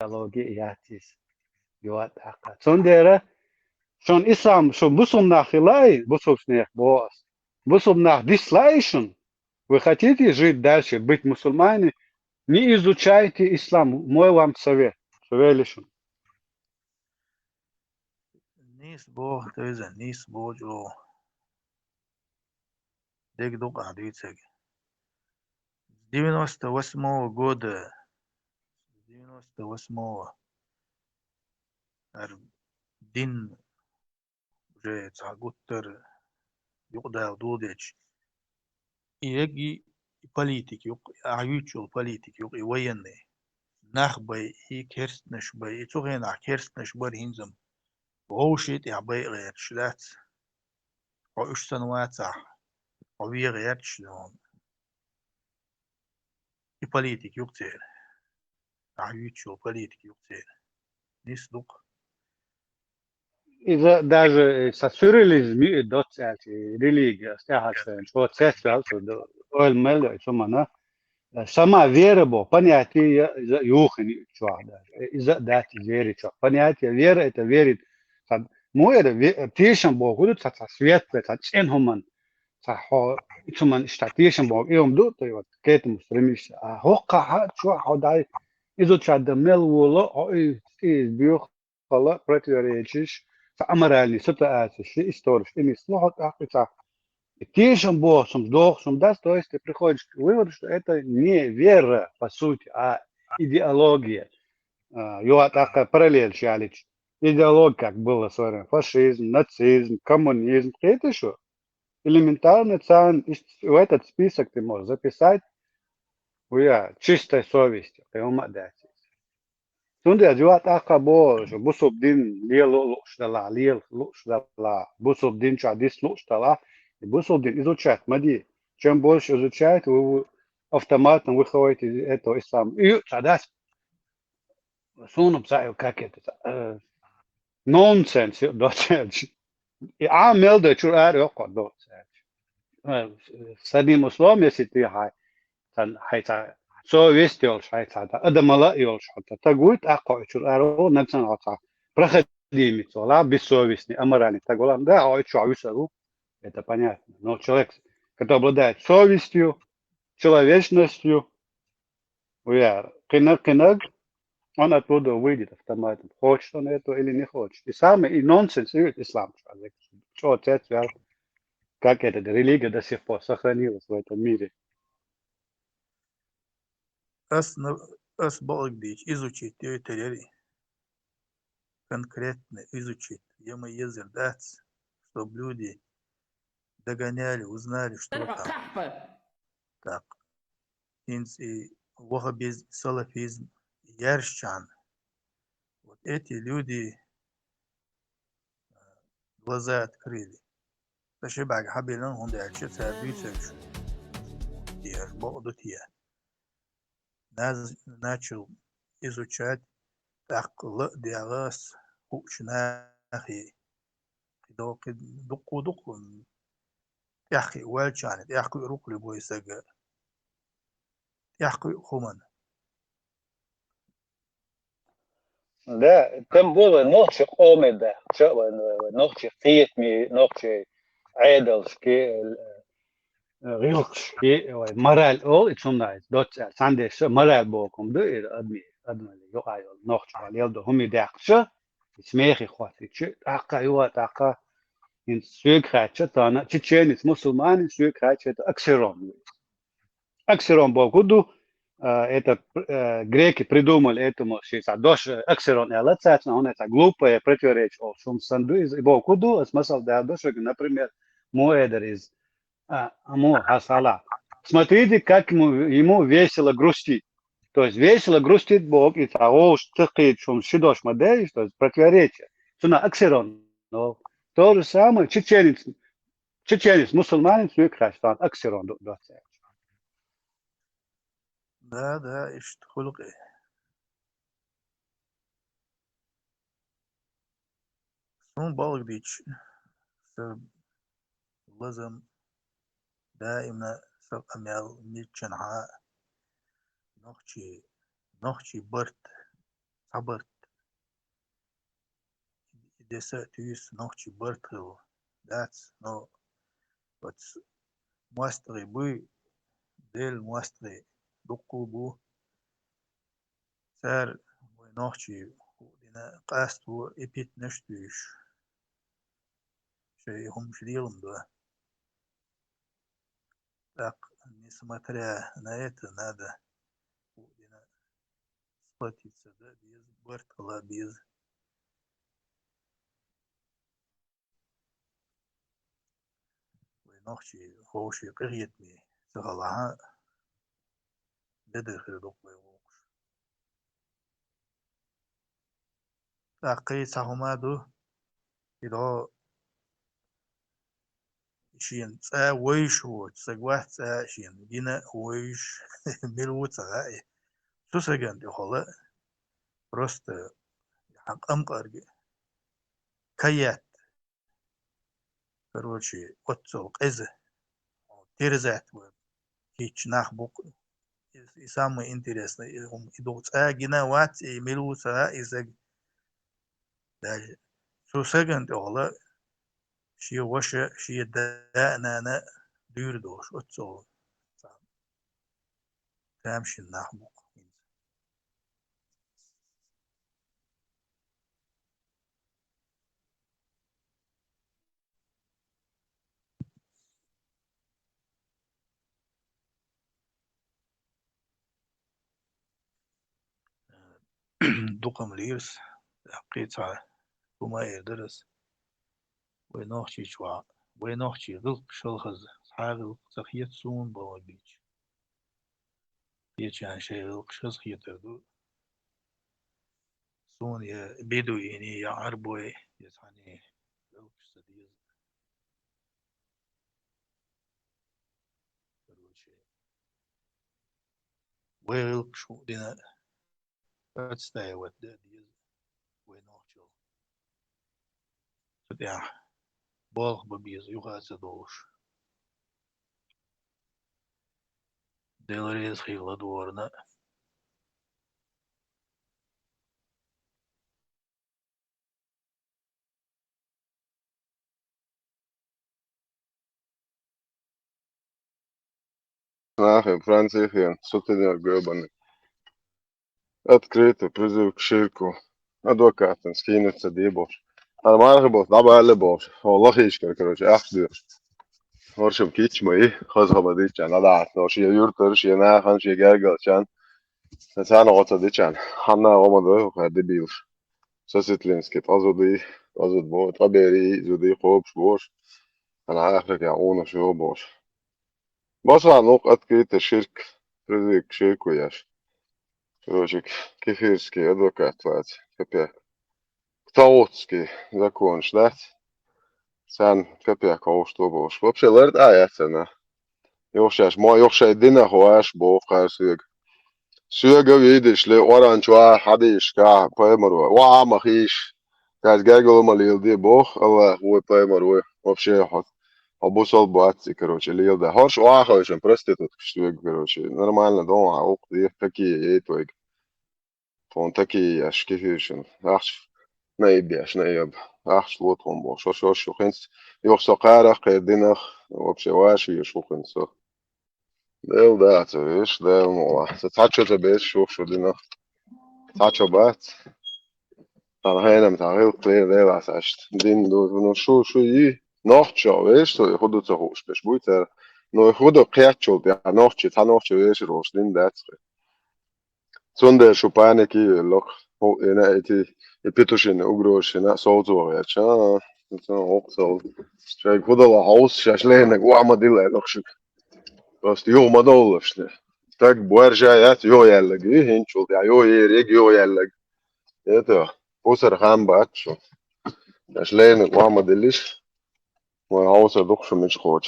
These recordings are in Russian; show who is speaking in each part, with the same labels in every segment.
Speaker 1: ideologi yatis yuat aka. Sondera schon Islam schon бусом нахилай, бусом снег бос. Бусом нах дислайшн. Вы хотите жить дальше, быть мусульмане, не изучайте ислам. Мой вам совет. Советлишь.
Speaker 2: Nis bo teze nis bo jo deg dok aditseg. 98 года 98 дин уже цагуттер югда дудеч и политик юг аючул политик юг и военный нахбай и керстнеш бай и цугена керстнеш бар хинзам بوشيت يا بي غير شلات أو إيش سنوات صح أو غير شلون يبوليتيك يقتل عيوتشو بوليتيك يقتل نسلق
Speaker 1: إذا даже со сюрреализме доцelt религия стяжется, что церковь, что ойл сумана, сама вера бо понятие юхни чуада. Из-за дати верить, понятие вера это верит. Мой это тишин бо гудут со свет, это ценхуман. صح ثم اشتاتيشن بوغ يوم دو تو كيت مسلميش هوقا شو حداي اذا تشاد ميل ولا او بيو خلا بريتيريتش فامرالي ستا اسي историш и слухат ахица тишин бо сум дох сум даст то есть ты приходишь к выводу что это не вера по сути а идеология я так параллель чалич идеология как было с фашизм нацизм коммунизм это что элементарно цан в этот список ты можешь записать чистой совестью. Ты умадать. Сунде ажуат акабо, что бусубдин лил луштала, лил луштала, бусубдин чадис луштала, и бусубдин изучать. Мади, чем больше изучает, вы автоматом выходите из этого ислама. И тогда сунуп как это, нонсенс, доцент. И мелда чурар йоко доцент. с одним условием, если ты хайта совесть ёлш хайта адамала ёлш хайта тагуит акочур аро нацан ата проходимец вала бессовестный аморальный таголам да ой чувствую это понятно но человек который обладает совестью человечностью кинаг он оттуда выйдет автоматом хочет он это или не хочет и самый и нонсенс и ислам что отец как эта религия до сих пор сохранилась в этом мире.
Speaker 2: Ас Богдич изучить территории, конкретно изучить, ему езердать, чтобы люди догоняли, узнали, что там. Так, и ваххабизм, салафизм, яршчан. Вот эти люди глаза открыли. Ташибак хабилан он дальше садится, дер Богдутия. Начал изучать عقل دياغاس وشناخي دقو يحكي والشانت يحكي ركلي بويساقا يحكي خمان
Speaker 1: Да, тем более ночи омеда, ночи фитми, ночи айдолски, рилчки, мораль ол, и цунайс, дот сандеш мораль боком, да, и адмали, йоайол, ночи валел до хуми дахша, смехи хватит, ака юат ака, ин сюкхача, тана, чеченец, мусульманин, сюкхача, это аксирон. Аксирон бокуду, это греки придумали этому сейчас дош аксерон элацатна он это глупое противоречие о сум санду из бокуду смысл да дош например муэдер из аму хасала смотрите как ему весело грустить то есть весело грустит Бог и того что ты шум шидош модель что противоречие суна аксерон но то же самое чеченец мусульманин свой христиан аксерон до.
Speaker 2: ده إيش خلقه سون بالغديش لازم دائما سب أميال ميتشنها نخشي برت sabırt. Desa tüyüs nohçi bırtıl. That's no. But muastri bu del muastri dokku bu ser nohçi dina qast bu epit neştüş. Şey hum şdiyalım da. Так, несмотря на это, надо сплотиться, да, без бартала, без ногчи, хоуши, кырьетми, сыгалаха, дедер докбай волкуш. Так, кый сахумаду, идо шин ца войш вот, сагвах ца шин, гина войш, милву цагай. Сусаган дохола, просто хакам карги, каят, короче, отцол, эзе, терзат, хич нах бук. И самое интересное, идут гина ват и милуса из даже сусаган дола ши воша ши да на дюрдош отцо тамшин нахбук. Дукам лирс قيتها وما يدرس وينوخشي شوا وينوخشي غلق شلخز حاغل زخيت سون بواجيج يجان شي غلق شلخ يتردو سون يا بدويني يا عربوي يسعني غلق سديز ويغلق شو دينا بتستاي ود ديز وينوخشي فديا بالغ ببيز يغاز دوش ديلريز خيغلا دورنا
Speaker 3: Нахуй, Францихиан, сутенер гребаный. Открыто призыв к ширку. Адвокатом скинуться дебош. А мархабот, даба алебош. Аллах ишкер, короче, ахдыр. Horşum kiçmeyi, khazgaba diçan. Ada atno, şiye yurtlar, şiye nahan, şiye gergel çan. Sen ota diçan. Hanna olmadı, hadi bil. Sositlinski, azudi bo, taberi, zudi خوبش boş. Ana عارفك يا اونو شو boş. بصوا نوق открыто ширк, призыв к ширку яш. Короче, кефирский адвокат, капя. Таутский закон ждать. Sen капя что бош. Вообще лэрд яцена. Йошаш, ма йошай дина хоаш бо қарсыг. Сүйеге видишле оранчуа хадишка паймару. Ва махиш. Каз гагол малилди бох, алла хуй паймару. Вообще хот. Обусол баци, короче, лилда. Хорш уахаешен проститут, что короче. Нормально дома, ух, такие твои. Фон такие аш кефиршен. Аш نيبياش نيب أحش لوطهم بو شو خنس يوخ سقارة قيدينخ وبشي واشي يشو خنسو ديل دات ويش ديل مولا تتحتشو تبيش شو دينخ تحتشو بات أنا هنا متعغيل قليل ديل عساشت دين دو شو يي نوخشو ويش تو يخدو تهوش بش بويتر نو يخدو قياتشو بيا نوخشي تا نوخشي ويش روش دين دات Sunde šupajneki lok ena eti epitušine ugrošina solzovajača. Oksal. Šai kudala haus šašlēnek uamadile lokšik. Pasti jo madollasne. Tak buerjājāt jo jällegi hinčult ja jo ierig jo jällegi. Eto, pusar hamba atšu. Šašlēnek uamadiliš. Vai hausa lukšu miš hoč.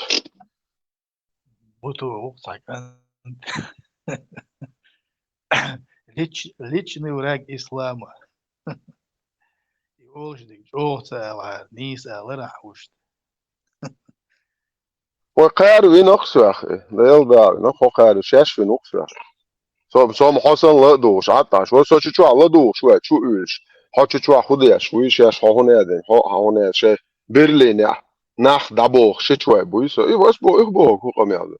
Speaker 2: بوتو وقتك أنت личный враг ислама. يوجدك جوتا ونيسا لرحوشت.
Speaker 3: وقارو نقص أخي. لا يلدار نقو قارو شاش في نقص أخي. Som حصل لا دوش حتى شو شو على دوش شو شو إيش حتى شو خديش شو إيش يا شو هون هذا هون شيء برلين يا ناخ دبوخ شو بويس إيه بس بو إيه بو هو كم هذا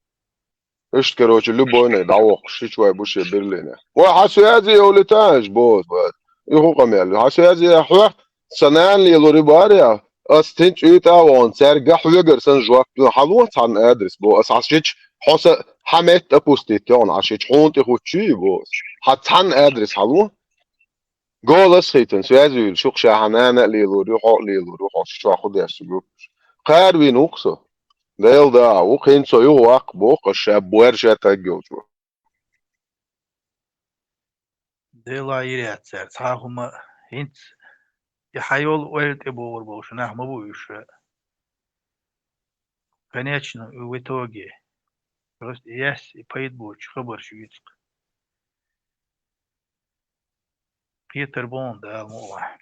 Speaker 3: إيش كروش اللي بونه دبوخ شو بوش برلين وحاسو هذا يقول تاج بوز بس إيه هو كم هذا حاسو هذا حوا سنان اللي لوري باريا أستنج إيتا وان سرقة حوجر سنجوا حلوة عن أدرس بو أساسيش حاسة حمت أبوستيتون عشان حونت يخوتشي بوس حتحن أدرس حلوة قول سخيتن سوازي شوق شاحنانا ليلو روحو شو أخذ يسلو قاروي نقصه ديل دا وقين سويو واق بوق الشاب ورشة تجوجو
Speaker 2: ديلا يريات سر هما هنت يحيول ولد ابور بوش نه ما بوش конечно в итоге просто есть и поет буч خبر شويت Питер Бонд الموضوع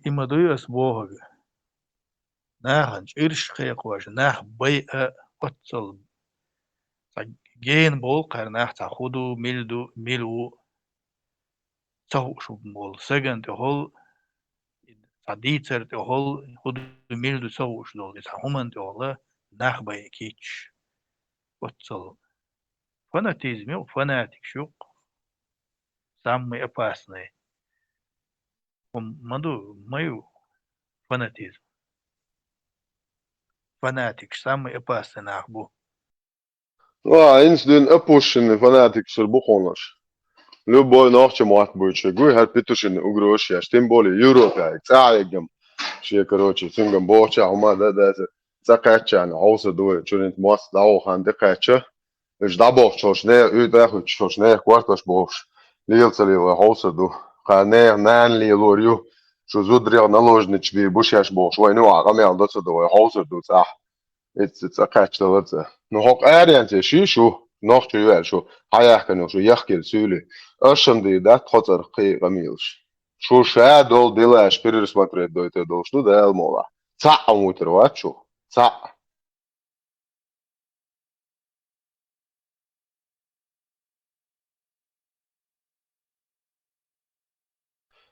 Speaker 2: إما دويس بوهج ناهنج إرش خيق واش ناه بيئة قتل جين بول قرناه تاخدو ميلو تهو شو بول سجن تهول صديتر تهول خدو ميلو تهو شو دول تهومن تهول ناه بيئة كيتش قتل فاناتيزم يو فاناتيك شوق самый опасный мою фанатизм фанатик самый опасный нахбу
Speaker 3: إنس دين أبوشن فناتك سربوخونش لو بوي نوخش موات بويتش جوي هاد بيتوشن أغروش يا ستيمبولي يورو تاعي تاعيجم شي كروتشي سنجم بوتشا هما ده زكاتشان عوصة دوي شورنت موس داو خان دكاتشا إيش دابوخ شوشني يداخل شوشني كوارتوش بوش ليلتسلي عوصة دو خاني نان ليلوريو شو زودريغ نالوجنيتش بي بوشياش بوش وينو عقامي عن دوتسا دو عوصة دو صح it's a catch the letter no hok ariante shishu noch tu vel shu hayakkan shu yakhkel süli ashandi da khotar qi qamilsh shu shadol dilash пересмотреть до этого должно да элмола ца амутер вачу ца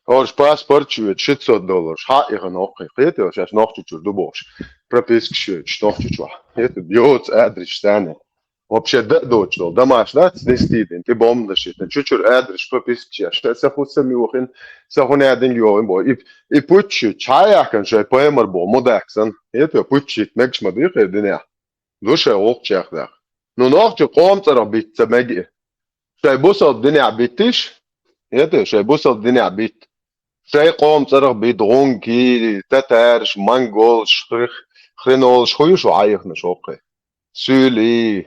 Speaker 3: Орш паспорт чует $600. Ха их ног это сейчас ног чуть дубош. Прописка чует, что чуть. Это бьет адрес стане. Вообще да дочь, домаш, да, снестиден, ты бомба шит, чуть-чуть адрес прописка, что это хоть сами ухин, сахуне один йоин бо. И путчи, чаякен, что поэмер бо, модаксан. Это путчи, мекш мадих, дня. Душа окчах да. Ну ног чуть комцара бит, меги. Что бусал дня битиш, это что бусал дня бит. شيء قوم صرخ بيدغون كي تتارش مانجول خرينول شخويش وعايخنا شوقي سولي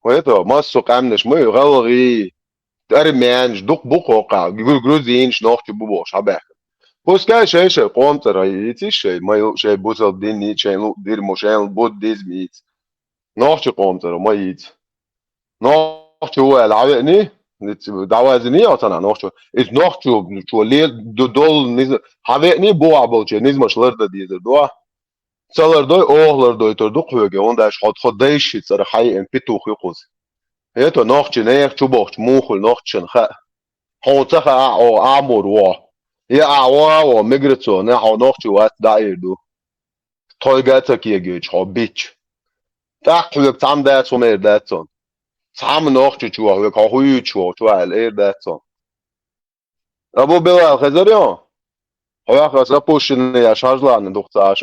Speaker 3: ويتو ماسو قامنش مو غلغي ترميانش دوق بوق وقع جروزينش نوختي بوبوش عباك بوس كاي شيء قوم صرخ يتيش شيء ما شيء بوصل ديني شيء دير موشين بود ديزميت نوختي قوم صرخ ما يت نوختي هو العوقني دعوازني أصلا نوختو إذ نوختو شو ليه دول نيز حوالي بوعبل شيء نيز مش لرد ديزر دوا سالر دوي أوهلر دوي تردق هوجي ونداش خد دايش صار حي إن بيتوخ يقوز هي تو نوختي نيخ شو بوخت موخل نوختشن خا هون تخا أو أمور وا يا أوا ومجرتو نه نوختي وات داير دو تويجاتا كيجيج هو بيتش تاخلك تام دات ومير داتون سام نوختي شو هو كهوي شو الإير داتون أبو بلال خزريان هو خلاص أبوشن يا شارلان دكتور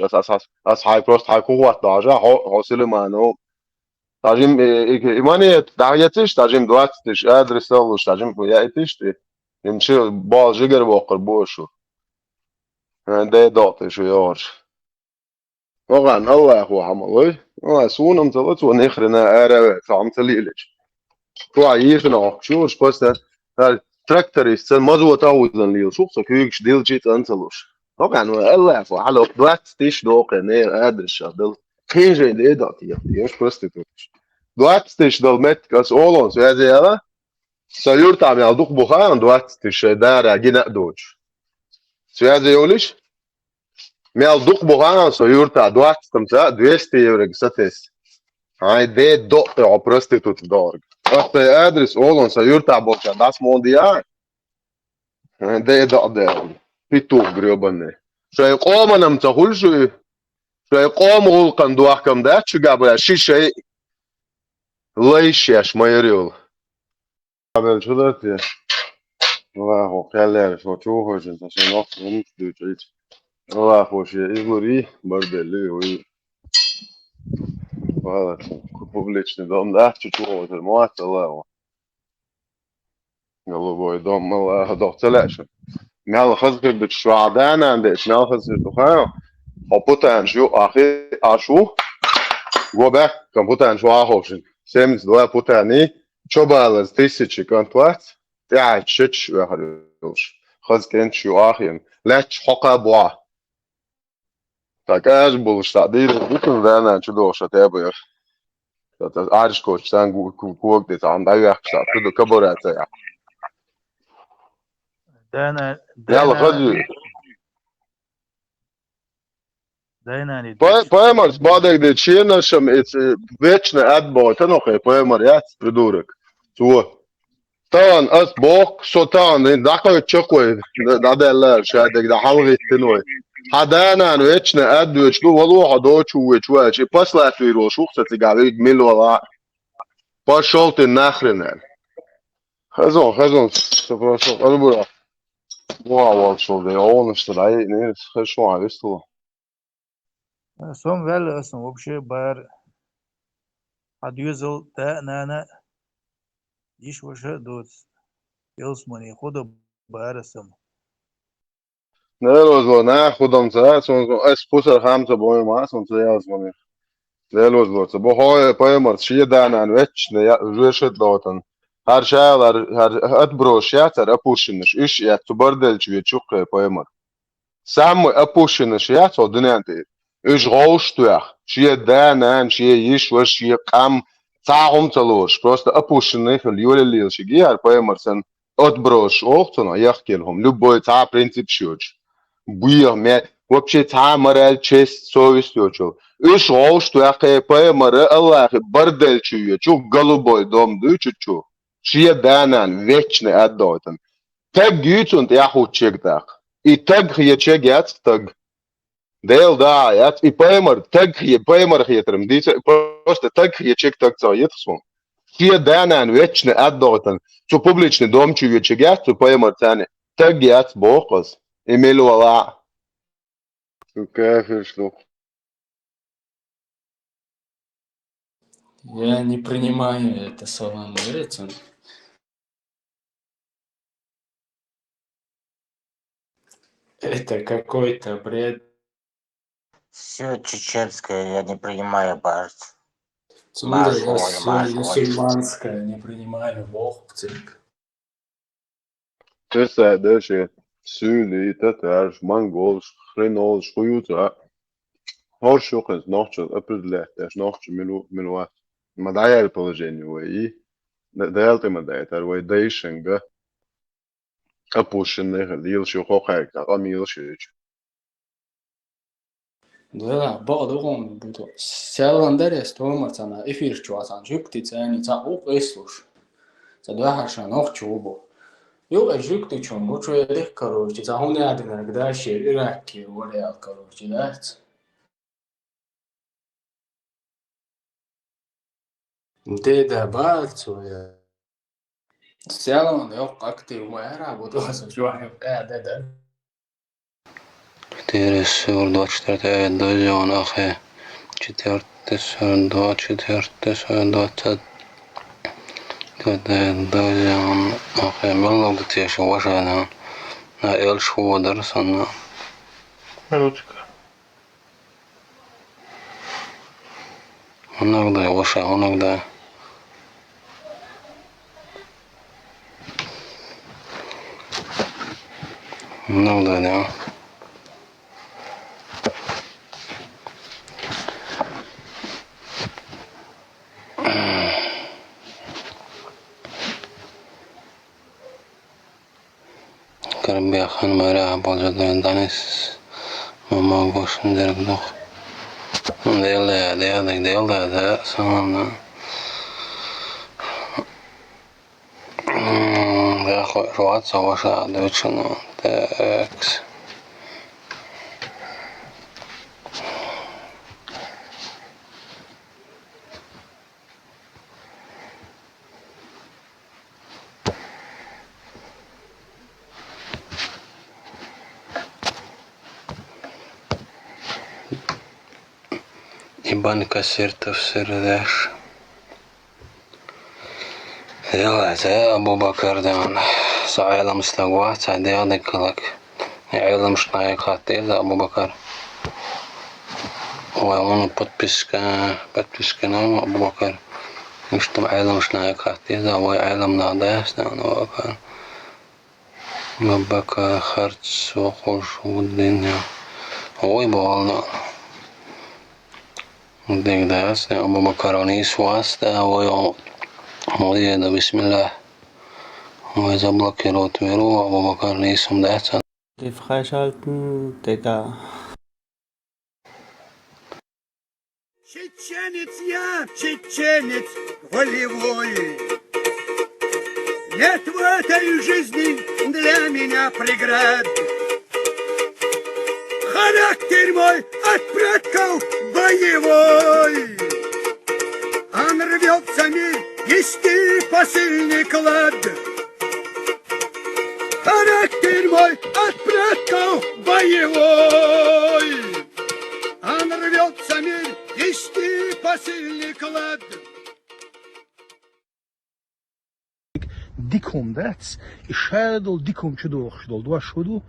Speaker 3: أس هاي بروست هاي قوة داجا حاصل مانو تاجم إيماني دعيتش تاجم دواتش أدرس لوش تاجم يأتيش تي يمشي بال جگر واقر بوشو ده داتش يارش واقعا الله هو عمله والله سونم تلت ونخرنا أرى فعم تليلش هو عيشنا شوش بس تراكتوري سن مزو تعودن ليل شوف سكيكش ديل جيت انتلوش طبعا الله يعفو على دوات تيش دوق نير ادرس دل خيجي دي داتي يش بروستيتوش دوات تيش دل مت كاس اولون زي هذا سيورت عم يعدوق بوخان دوات تيش دار جينا دوج زي يوليش ميعدوق بوخان سيورت دوات تمسا 200 يورو ستس هاي دي دوق بروستيتوت دورج Hatta adres olunsa yurtā bolşan, das mondial. De da. Pitu gribani. Şöyle qomanam tahul şu. Şöyle qomul kanduakam da çıgabı şişe leyşyaş mayırıyor. Haber şudat ya. Allah o keller şu çok hoşun taşın nok unutdu. Allah hoş ya izluri bardeli o. Valla publiczny dom da çok hoşun muat Allah. Голубой дом мала доцелеш. Мел خزق بتشوعدان عند اسمال خزق تخاو. Hoputan şu ahi aşu. Gobe kamputan şu ahoşun. Semz doğa putani çobalaz tisiçi kantuat. Ya çiç ve harıyoruz. Xazken şu ahim. Leç hoka boğa. Takaj buluşta değil. Bütün veren şu doşa tabi. Zaten arş koçtan guk de anda yaksa. Tudu kaborata ya.
Speaker 2: Dana
Speaker 3: Yalla xazı.
Speaker 2: Dana
Speaker 3: Поемар сбадек де чинашам вечна адбота нохе поемар яц придурок. Цо. Тан ас бок сотан даха чокой дадалар шадек да халгиттной. Hadana вечна адвеч ну воло хадо чуеч вач. Посла фиро шухта тигавик милвала. Пошел ты нахрен. Хазон, что прошло. Албура. Вау, что да он что да не хорошо, а весту.
Speaker 2: Son wel aslında вообще бар адюзел да нана iş вообще дот елсмани хода барасам.
Speaker 3: Ne rozlo na خودم زد چون اس پوسر هم تا با ما سون تا یاز منی ne rozlo تا با های پای مرد شیه دانن وچ ne روشت داتن her şeyler her et broş ya ter apuşinmiş iş ya tu bardel çiye çok pay mar sam apuşinmiş ya to dünente iş roştuya şiye danan şiye iş ve şiye kam sağım çalış просто apuşinmiş yoleli şiye her pay mar sen от broş ohtuna yakkelhum любой ta принцип şuç Буя ме вообще та мораль честь совесть учил. Иш ол что я кайпая мора Аллах бардел чуя чу голубой дом дучу. Шия данан вечный отдотан. Так гютунд я хочек так. И так я чегят так. Дел да я и паймар так я паймар хитрым. Диce просто так я чек так цает сум. Шия данан вечный отдотан. Чу публичный дом чуя чегят чу паймар тане. Так я бокос. Эмиль вала. Кафир что?
Speaker 4: Я не принимаю это салам Эрицон. Это какой-то бред.
Speaker 5: Все чеченское я не принимаю, Барс.
Speaker 4: Смотри, я
Speaker 5: Машой,
Speaker 4: все
Speaker 5: Машой.
Speaker 4: мусульманское не принимаю Бог в церковь.
Speaker 3: Тесса дальше. Süli, Tatar, Mongols, Grenols, Gojuta. Horsjochens, nachtjes, uppuzlet, er nachtje minuat. Maar dat is het polygenio, hè? Dat is het maar dat, daar waar deze ga. Appushen, nee, die is je ook gek, dat amil is.
Speaker 4: Да, бадогон буду. Сяландарес томацана эфир чуасан жүктицани за оп эслуш. За дахаша нох чубо. Ё эжүктү чон гучу элек короче, за хоне адына гдаши ираки вореал короче, да. Деда бацуя. Сялан ёк актив мэра буду сужуа деда.
Speaker 6: 4 sur 24 дозион ахе 4 sur 24 sur 20 дозион ахе меллог теш вашана на эл шводер санна
Speaker 2: Ручка.
Speaker 6: оногда ваша оногда да Karabia Khan Mara Boljadan Danis Mama Goshin Dergdok Delda da sana Ruotsa osa Deutschland X. Iban kasirta в сердеш. يلا أبو بكر دان سعيلم استقوات سعدي أدكلك يعلم شناي خاتي أبو بكر وأنا подписка أبو بكر مش تم عالم شناي خاتي هو عالم ناداس دان أبو بكر أبو بكر خرج وخوش والدنيا هو يبغى ديك داس أبو بكر ونيس واسطة هو موليدا بسم الله وإذا blockiert wäre, aber man kann nicht das.
Speaker 7: Die freischalten, Digga.
Speaker 8: Чеченец я, чеченец волевой. Нет в этой жизни для меня преград. Характер мой от предков боевой. Он рвется мир нести посыльный клад. Характер мой от предков боевой. Он рвется мир нести посыльный клад.
Speaker 2: Dikom dat, ishadol dikom чудо, что два шуду,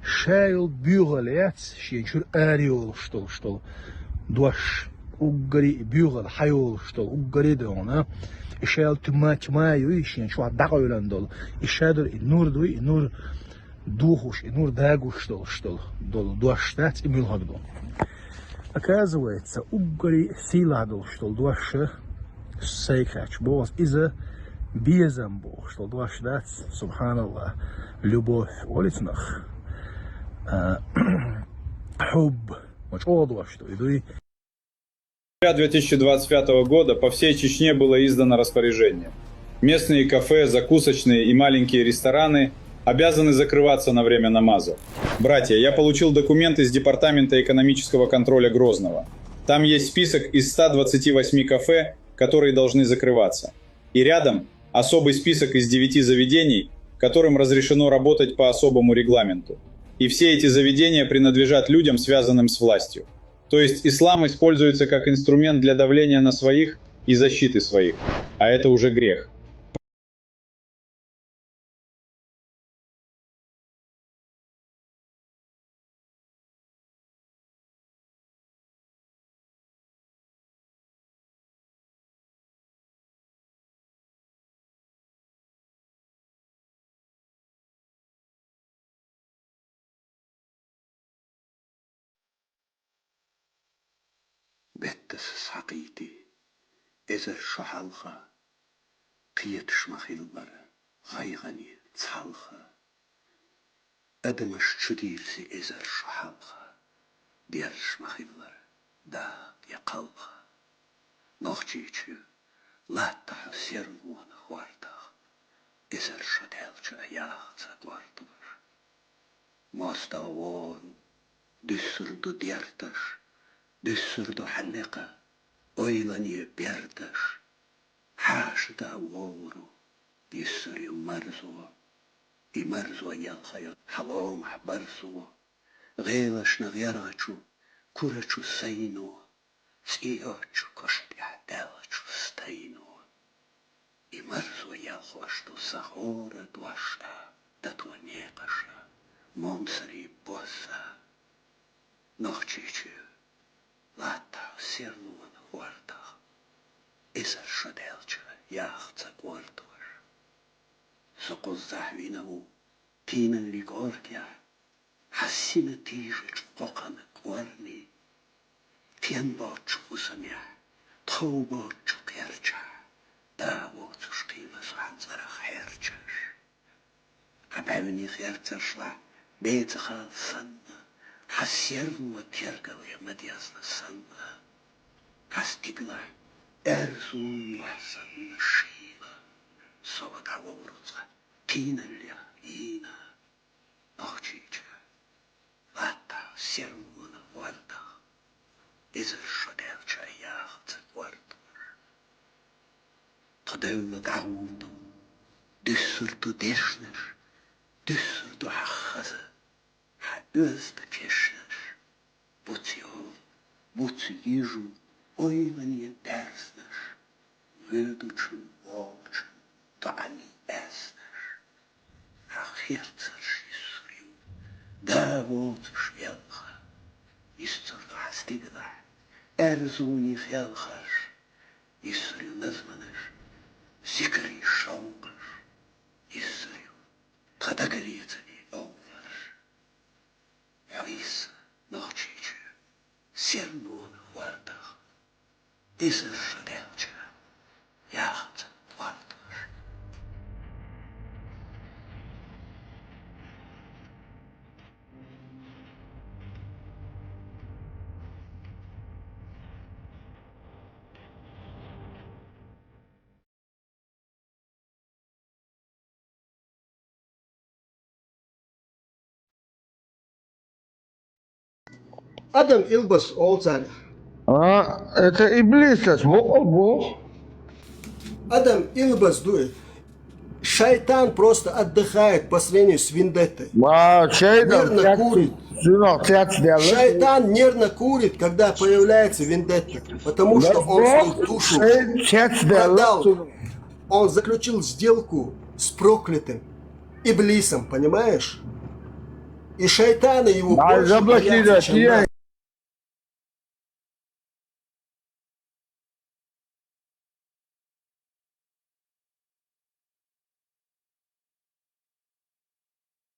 Speaker 2: шайл бюгалет, щенчур ариол, что дваш угори бюгал хайол, что угори дона, ishal тмаю, щенчур дагойландол, ishadol нур нур духуш, нур дагуш, что дол дваштат и милхадон. Оказывается, угори силадол, что дваше сейхач, бос из-за безом Бог, что дважды, субханаллах, любовь улицных, хуб, вот что иду.
Speaker 9: 2025 года по всей Чечне было издано распоряжение. Местные кафе, закусочные и маленькие рестораны обязаны закрываться на время намаза. Братья, я получил документ из Департамента экономического контроля Грозного. Там есть список из 128 кафе, которые должны закрываться. И рядом особый список из 9 заведений, которым разрешено работать по особому регламенту. И все эти заведения принадлежат людям, связанным с властью. То есть ислам используется как инструмент для давления на своих и защиты своих. А это уже грех.
Speaker 10: بتس حقيتي إذا الشحلخة قيتش مخيلبر غيغني تصحلخة أدمش تشديرسي إذا الشحلخة ديرش مخيلبر دا يقلخة نوخجيتش لا تحسيرنون خواردخ إذا الشدالش أياخ تقواردبر ماستوون دسردو ديرتش دسردو حنقة أيضاً بيردش حاشدا وورو يسري يمرزو يلخيو حلوم حبرسو غيلش نغيراتشو كوراتشو سينو سيوتشو كشتي حدالتشو ستينو يمرزو يلخوشتو سخورة دوشتا دتو نيقشا منصري بوسا نوخجيچو لاتا سيرنون خواردخ إذا الشدالچو ياخت قوردوش سقو زحوينو تينا لقوركيا حسينا تيجج قوقنا قورني تين باتش قسميا تو باتش قيرچا داواتش قيمة حنزر خيرچش عباوني خيرچش لا بيت خالصن حسيرن وتيرقل يا مديازنا سن حستيبلا أرزون وحسن شيلا صوت عوورزا Кина ля ина. Ночича. Вата сермуна варда. Из шадевча яхца варда. Тадевна гаунду. Düsseltu deşnir. Düsseltu hakhazı. Ha özde peşnir. Bucu yiju. Oymaniye dersnir. Veduçu volçu. Tani esnir. Ha hirtzer şisriu. Da volçu şvelcha. İsturdu hastigda. Erzuni felchar. İsriu nazmanır. Zikri şalgır. İsriu. Kadagariyetini olvar. Yavisa noçici. Sernun vardı. Isır şadelci. Yaht vardı.
Speaker 11: Adam Ilbas Olcan.
Speaker 8: Это Иблисас, во.
Speaker 11: Adam Ilbas дует. Шайтан просто отдыхает по сравнению с Вендеттой. Нервно курит. Шайтан нервно курит, когда появляется Вендетта. Потому что он свою душу продал. Он заключил сделку с проклятым Иблисом, понимаешь? И шайтаны его больше боятся, чем нас.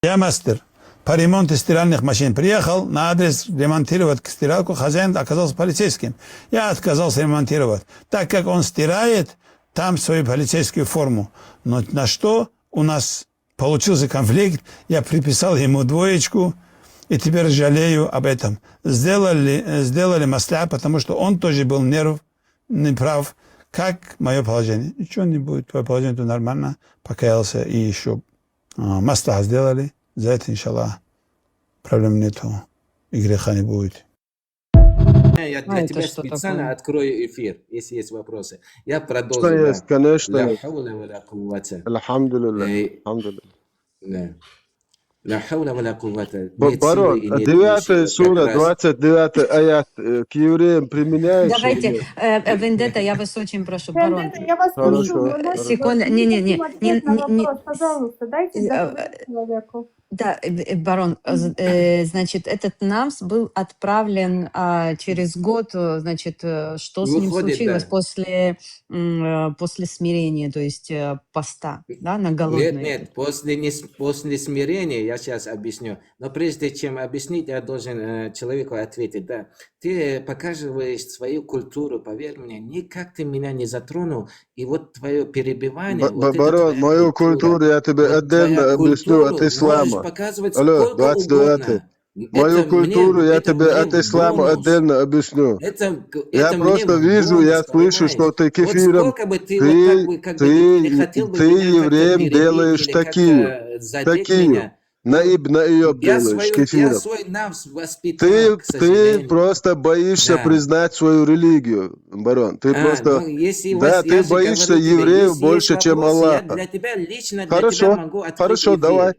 Speaker 12: Я мастер по ремонту стиральных машин. Приехал на адрес ремонтировать стиралку. Хозяин оказался полицейским. Я отказался ремонтировать. Так как он стирает там свою полицейскую форму. Но на что у нас получился конфликт, я приписал ему 2, и теперь жалею об этом. Сделали масля, потому что он тоже был неправ. Как мое положение? Ничего не будет, твое положение тут нормально. Покаялся и еще масла сделали. За это, иншаллах, проблем нету и греха не будет.
Speaker 13: Я для тебя специально открою эфир, если есть вопросы. Я продолжу.
Speaker 3: Что есть, конечно.
Speaker 13: لا حول ولا قوة.
Speaker 3: Барон, 9 сура, 29 аят к евреям применяется?
Speaker 14: Давайте, Вендетта, я вас очень прошу, барон.
Speaker 15: Я вас прошу.
Speaker 14: Секунду, не.
Speaker 15: Пожалуйста, дайте человеку.
Speaker 14: Да, барон, значит, этот намс был отправлен через год, значит, что с ним случилось после смирения, то есть поста, да, на голодный?
Speaker 13: Нет, после смирения, я сейчас объясню, но прежде чем объяснить, я должен человеку ответить, да, ты показываешь свою культуру, поверь мне, никак ты меня не затронул, и вот твое перебивание...
Speaker 3: Барон, мою культуру я тебе отдельно объясню от ислама. Алло, 29. Мою культуру я тебе от ислама отдельно объясню. Я просто вижу, я слышу, что ты кефиром, ты евреям делаешь такие. Наиб делаешь кефиром. Ты просто боишься признать свою религию, барон. Ты просто... Да, ты боишься евреев больше, чем Аллаха. Хорошо, давай.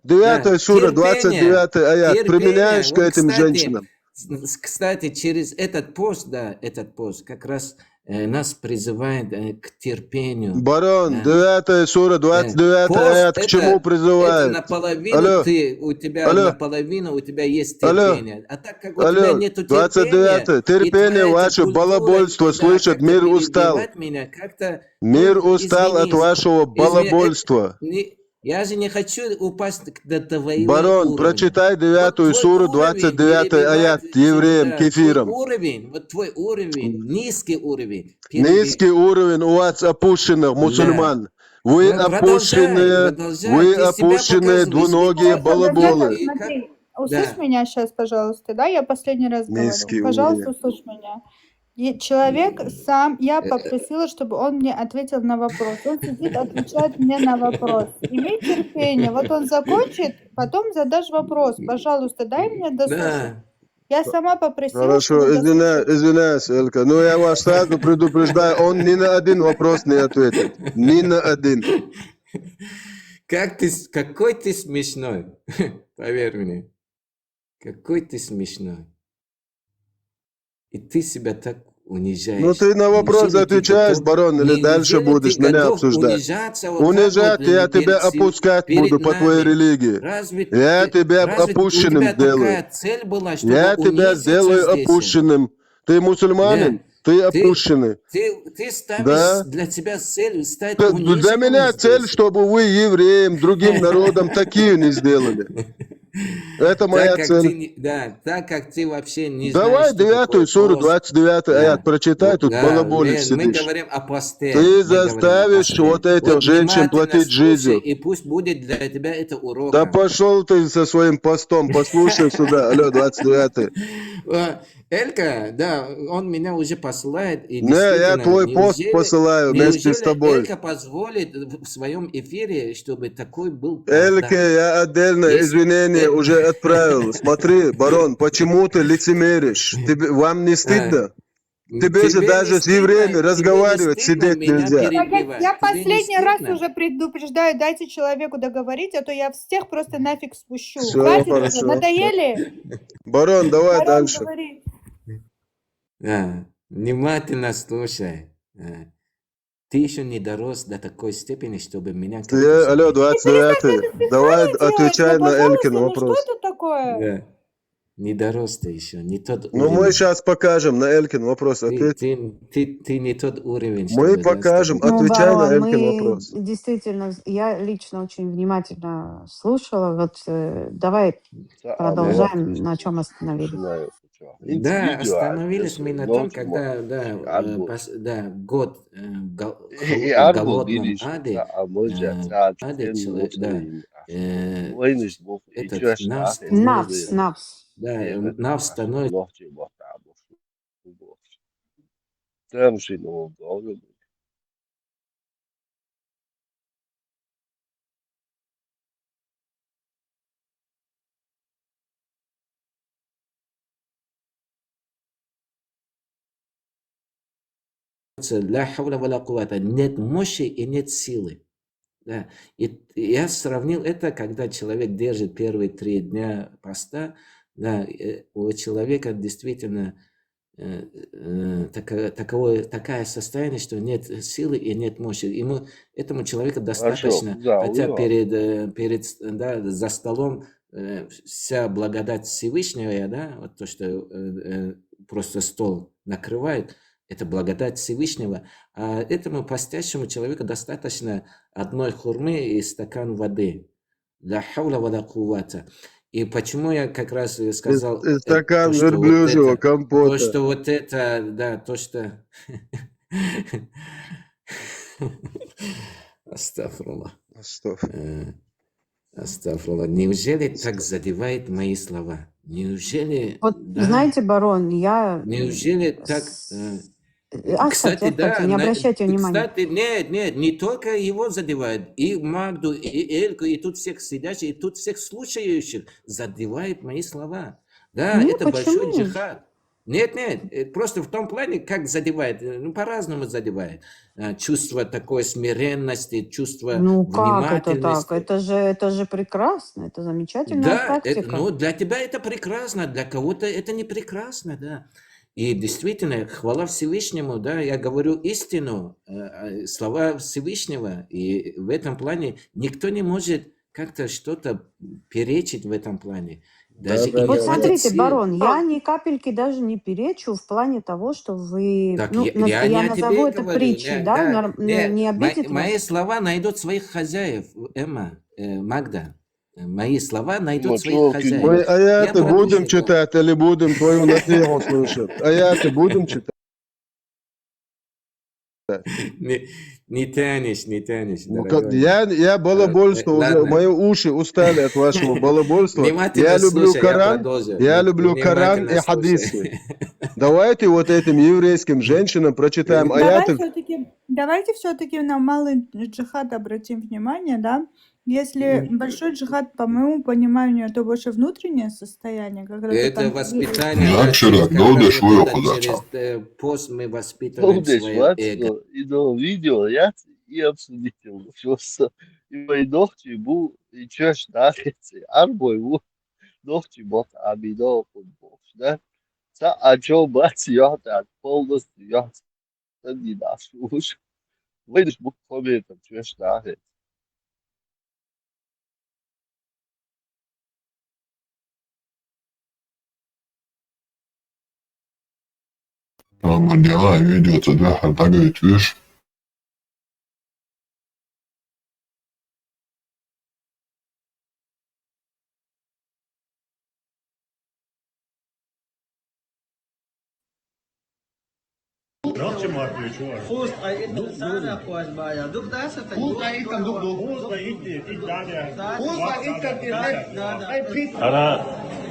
Speaker 3: 9 сура, 29 аят. Применяешь к этим женщинам?
Speaker 13: Кстати, через этот пост, как раз нас призывает к терпению.
Speaker 3: Барон, 9 сура, 29 аят, к чему призывает?
Speaker 13: Наполовину у тебя есть терпение. А так как у тебя нет терпения...
Speaker 3: 29 терпение ваше балабольство слышит, мир устал. Мир устал от вашего балабольства.
Speaker 13: Я же не хочу упасть до твоего
Speaker 3: Барон,
Speaker 13: уровня.
Speaker 3: прочитай 9 суру, 29 аят евреям, кефирам.
Speaker 13: Твой уровень, низкий уровень.
Speaker 3: Низкий уровень у вас опущенных мусульман. Вы опущенные двуногие балаболы.
Speaker 15: Услышь меня сейчас, пожалуйста, да? Я последний раз говорю. Пожалуйста, услышь меня. Человек сам, я попросила, чтобы он мне ответил на вопрос. Он сидит, отвечает мне на вопрос. Имей терпение. Вот он закончит, потом задашь вопрос. Пожалуйста, дай мне дослушать. Я сама попросила,
Speaker 3: Хорошо, извиняюсь, Элька. Но я вас сразу предупреждаю, он ни на один вопрос не ответит. Ни на один.
Speaker 13: Какой ты смешной. Поверь мне. Какой ты смешной. И ты себя так унижаешь.
Speaker 3: Ну ты на вопрос отвечаешь, барон, или дальше будешь меня обсуждать? Унижать я тебя опускать буду по твоей религии. Я тебя опущенным сделаю. Я тебя сделаю опущенным. Ты мусульманин? Ты опущенный.
Speaker 13: Ты ставишь для себя цель стать униженным.
Speaker 3: Для меня цель, чтобы вы евреям, другим народам такие не сделали. Это моя цель.
Speaker 13: Так как ты вообще не
Speaker 3: Давай
Speaker 13: знаешь,
Speaker 3: 9 суру, 29 аят прочитай, тут балаболик сидишь.
Speaker 13: Мы говорим о посте.
Speaker 3: Ты заставишь вот этих женщин платить жизнью.
Speaker 13: И пусть будет для тебя это урок.
Speaker 3: Да пошел ты со своим постом, послушай сюда. Алло, 29.
Speaker 13: Элька, да, он меня уже посылает. И
Speaker 3: не, я твой пост посылаю вместе с тобой.
Speaker 13: Элька позволит в своем эфире, чтобы такой был...
Speaker 3: Эльке я отдельно извинения уже отправил. Смотри, барон, почему ты лицемеришь? Вам не стыдно? Тебе же даже с евреями разговаривать, сидеть нельзя.
Speaker 15: Я последний раз уже предупреждаю, дайте человеку договорить, а то я всех просто нафиг спущу.
Speaker 3: Все,
Speaker 15: хватит
Speaker 3: хорошо.
Speaker 15: уже, надоели?
Speaker 3: Барон, давай дальше.
Speaker 15: Говори.
Speaker 13: Внимательно слушай. Ты еще не дорос до такой степени, чтобы меня...
Speaker 3: Алло, 29. Давай отвечай на Элькин вопрос.
Speaker 15: Что это такое?
Speaker 13: Да. Не дорос ты еще, не тот
Speaker 3: уровень. Ну мы сейчас покажем на Элькин вопрос.
Speaker 13: Ты не тот уровень.
Speaker 3: Мы покажем, отвечай на Элькин вопрос.
Speaker 14: Действительно, я лично очень внимательно слушала. Вот давай продолжаем, на чем остановились.
Speaker 13: Да, остановились мы на том, когда год голодном аде, этот Навс. Да, Навс становится... Ля хауля ва ля куввата. Нет мощи и нет силы. Да. И я сравнил это, когда человек держит первые 3 дня поста, да, у человека действительно такое состояние, что нет силы и нет мощи. Этому человеку достаточно, хотя за столом вся благодать Всевышнего, да, вот то, что просто стол накрывает, это благодать Всевышнего, а этому постящему человеку достаточно одной хурмы и стакан воды. Ля хауля ва ля куввата. И почему я как раз сказал...
Speaker 3: Стакан верблюжьего
Speaker 13: вот
Speaker 3: компота.
Speaker 13: То, что вот это, да, то, что... Астафрулlah. Астафрулlah. Неужели так задевает мои слова? Неужели...
Speaker 14: Вот, знаете, барон, я...
Speaker 13: Неужели так...
Speaker 14: Кстати, не обращайте внимания.
Speaker 13: Кстати, нет, не только его задевает, и Магду, и Эльку, и тут всех сидящих, и тут всех слушающих задевает мои слова. Да, это большой джихад. Нет, просто в том плане, как задевает, по-разному задевает. Чувство такой смиренности, чувство внимательности.
Speaker 14: Как это так? Это же прекрасно, это замечательная тактика.
Speaker 13: Для тебя это прекрасно, для кого-то это не прекрасно, да. И действительно, хвала Всевышнему, да, я говорю истину, слова Всевышнего, и в этом плане никто не может как-то что-то перечить в этом плане. Даже
Speaker 14: вот смотрите, барон, я ни капельки даже не перечу в плане того, что вы...
Speaker 13: Так,
Speaker 14: я назову это притчей, да? Не обидит
Speaker 13: мои слова найдут своих хозяев, Эмма, Магда. Мои слова найдут своих хозяев.
Speaker 3: Мы аяты будем читать или будем твою насиху слушать? Аяты будем читать?
Speaker 13: Не тянешь,
Speaker 3: Я балабольство уже, мои уши устали от вашего балабольства. Я люблю Коран и хадисы. Давайте вот этим еврейским женщинам прочитаем аяты.
Speaker 15: Давайте все-таки на малый джихад обратим внимание, да? Если большой джихад, по моему пониманию, это больше внутреннее состояние. Когда
Speaker 13: это воспитание. Через пост мы воспитываем свое эго.
Speaker 16: Видео, я и обсудил. И мои дочери будут и чеш нахиться. Арбой будут дочери вот обидел футбол, да? А что бать я так полностью я не нашу уж. Выйдешь будут комментом чеш нахиться.
Speaker 17: Man делает видео, тогда хартагает, видишь?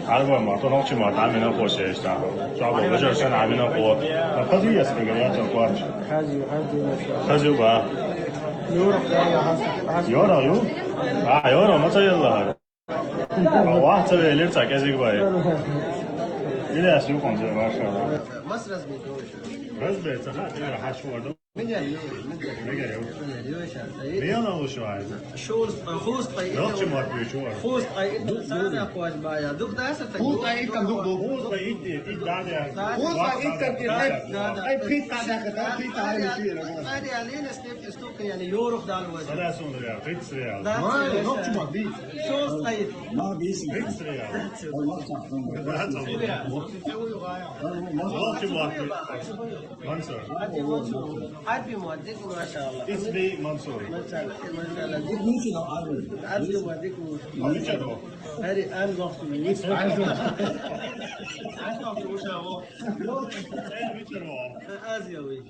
Speaker 18: عربة ما تناقش ما تعملنا خوش إشتاق شعب وجر سنة عملنا قوة خذي يسمع يا جوارش خذي بقى يورا يورا ما تيجي الله واحد تبي ليرتك كذي بقى إلى أسلوب خمسة ما شاء الله بس بيتها حش ورده Viena ušāja. Dokči Markovič var. Hūst ai sānā požbājā. Duk dāsa tā. Hūst ai ikam duk duk. Hūst ai it dādē. Hūst ai ikam ir ai pita dāka tā pita ai mīšīra. Arī alīna step stuka yani yoruk dalvaz. Sada sundu ya. Fix real. Dokči Markovič. Hūst ai. Ma bīsi. Fix real. Dokči Markovič. Mansur. Abi muaddik ما شاء الله. اسمي منصور. ما شاء الله. ديك ممكن أعرف. أبي واديك. أبي شنو؟ هذه أنا ضغط مني. عايز وش هو؟ آسيوي.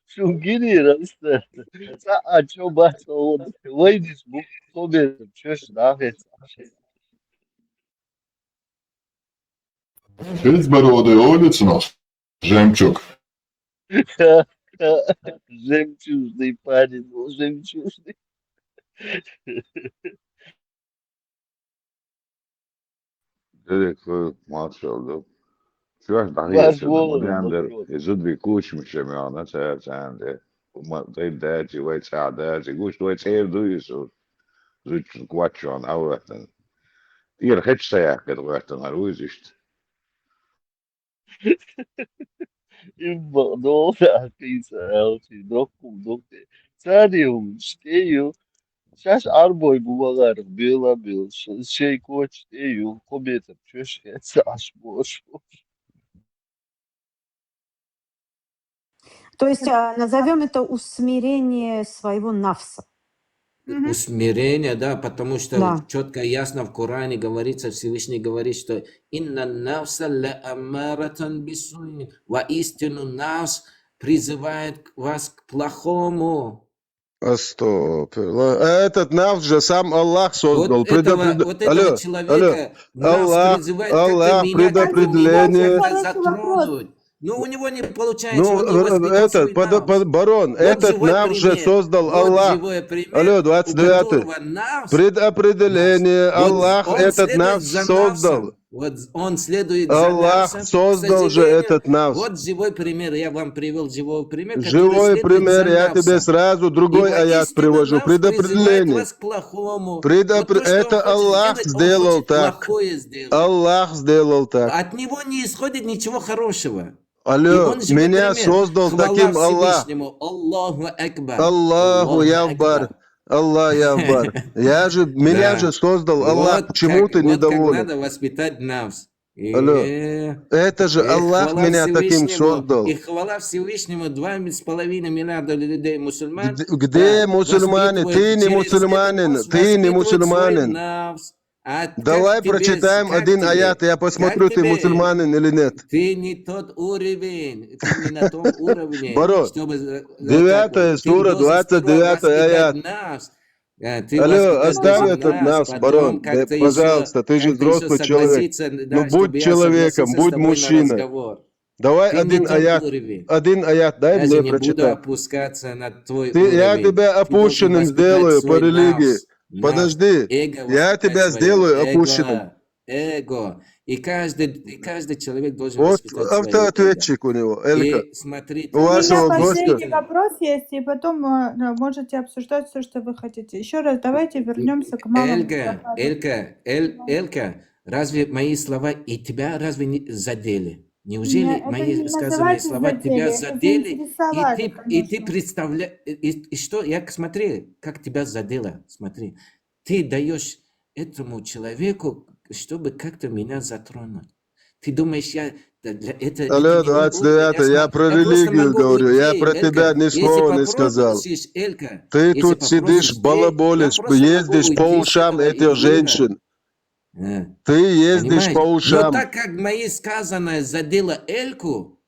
Speaker 18: شو جدير أستاذ؟ ساعة شو بحثوا وين اسمه؟ كوبي شوش ناقص.
Speaker 17: Безбородый улица у нас. Жемчуг.
Speaker 16: Жемчужный парень, был жемчужный.
Speaker 3: Direkt maşallah. Şu an daha yaşadım. Ben de zudvi kuçmuşum ya. Nasıl yapacağım de. Değil derci ve çağ derci. Kuç ve çağır duyuyorsun. Züç kuatçan avratın. Diğer hiç sayak edilvertin. Aruz işte.
Speaker 16: İmmadı akıysa elçi. Dokkum. Sarıyorum. Steyu. Сейчас арбой бумагаров, бил, шей коч, ею, кометом, чеш, аж бош.
Speaker 14: То есть назовем это усмирение своего нафса.
Speaker 13: Усмирение, да, потому что четко и ясно в Коране говорится, Всевышний говорит, что «Инна нафса ля амаратан бисуин», воистину нафс призывает вас к плохому.
Speaker 3: Стоп. Этот нафс же сам Аллах создал.
Speaker 13: Вот этого человека
Speaker 3: Аллах предопределение.
Speaker 13: Но у него не получается.
Speaker 3: Барон, этот нафс же создал Аллах. Алло, 29. Предопределение. Аллах этот нафс создал.
Speaker 13: Вот он следует
Speaker 3: Аллах создал же этот нафс.
Speaker 13: Вот живой пример. Я вам привел живой пример.
Speaker 3: Живой пример. Я тебе сразу другой аят привожу. Предопределение. Это Аллах сделал так. Аллах сделал так.
Speaker 13: От него не исходит ничего хорошего.
Speaker 3: Алло, меня создал таким Аллах.
Speaker 13: Аллаху Акбар.
Speaker 3: Аллаху Явбар. Аллах Явбар. Меня же создал Аллах. Почему ты недоволен?
Speaker 13: Как надо воспитать нафс.
Speaker 3: Алло, это же Аллах меня таким создал.
Speaker 13: И хвала Всевышнему 2,5 миллиарда людей мусульман.
Speaker 3: Где мусульмане? Ты не мусульманин. Ты не мусульманин. Давай прочитаем один аят, я посмотрю, ты мусульманин или нет.
Speaker 13: Ты не тот уровень, ты не на том уровне.
Speaker 3: Баро, 9 сура, 29 аят.
Speaker 13: Ты
Speaker 3: Алло,
Speaker 13: воспитать
Speaker 3: оставь
Speaker 13: должен
Speaker 3: этот нас,
Speaker 13: потом
Speaker 3: барон.
Speaker 13: как-то
Speaker 3: Пожалуйста, ты же
Speaker 13: как-то еще
Speaker 3: взрослый человек.
Speaker 13: согласиться,
Speaker 3: Ну
Speaker 13: да,
Speaker 3: будь
Speaker 13: чтобы я
Speaker 3: человеком,
Speaker 13: согласился с
Speaker 3: будь
Speaker 13: тобой на
Speaker 3: мужчиной.
Speaker 13: разговор.
Speaker 3: Давай
Speaker 13: Ты не
Speaker 3: один
Speaker 13: тот
Speaker 3: аят.
Speaker 13: уровень.
Speaker 3: Один аят дай
Speaker 13: Я же
Speaker 3: мне
Speaker 13: не буду
Speaker 3: прочитать.
Speaker 13: опускаться на твой
Speaker 3: Я
Speaker 13: уровень.
Speaker 3: тебя
Speaker 13: Ты должен
Speaker 3: опущенным
Speaker 13: воспитать
Speaker 3: сделаю по
Speaker 13: свой
Speaker 3: религии.
Speaker 13: нравс.
Speaker 3: Подожди.
Speaker 13: Эго
Speaker 3: Я
Speaker 13: воспитать
Speaker 3: тебя
Speaker 13: свое.
Speaker 3: сделаю опущенным.
Speaker 13: Эго. И каждый человек должен
Speaker 3: Вот
Speaker 13: воспитать свое эго.
Speaker 3: автоответчик у него, Элька.
Speaker 13: И смотри,
Speaker 3: У
Speaker 15: У меня
Speaker 3: вашего
Speaker 15: последний
Speaker 3: гостя.
Speaker 15: вопрос есть, и потом можете обсуждать все, что вы хотите. Еще раз давайте вернемся к малому.
Speaker 13: Элька, разве мои слова и тебя разве не задели? Неужели
Speaker 15: Это
Speaker 13: мои
Speaker 15: не
Speaker 13: сказанные
Speaker 15: называется
Speaker 13: слова тебя
Speaker 15: это
Speaker 13: задели?
Speaker 15: заинтересовали,
Speaker 13: И ты представляешь, и что, смотри, как тебя задело, смотри. Ты даешь этому человеку, чтобы как-то меня затронуть. Ты думаешь,
Speaker 3: Алло, 29, я про религию говорю, я про тебя ни слова не сказал. Ты тут сидишь, балаболишь, ездишь по ушам этих женщин. Ты ездишь по ушам.
Speaker 13: Но так как мои сказанные задело Эльку,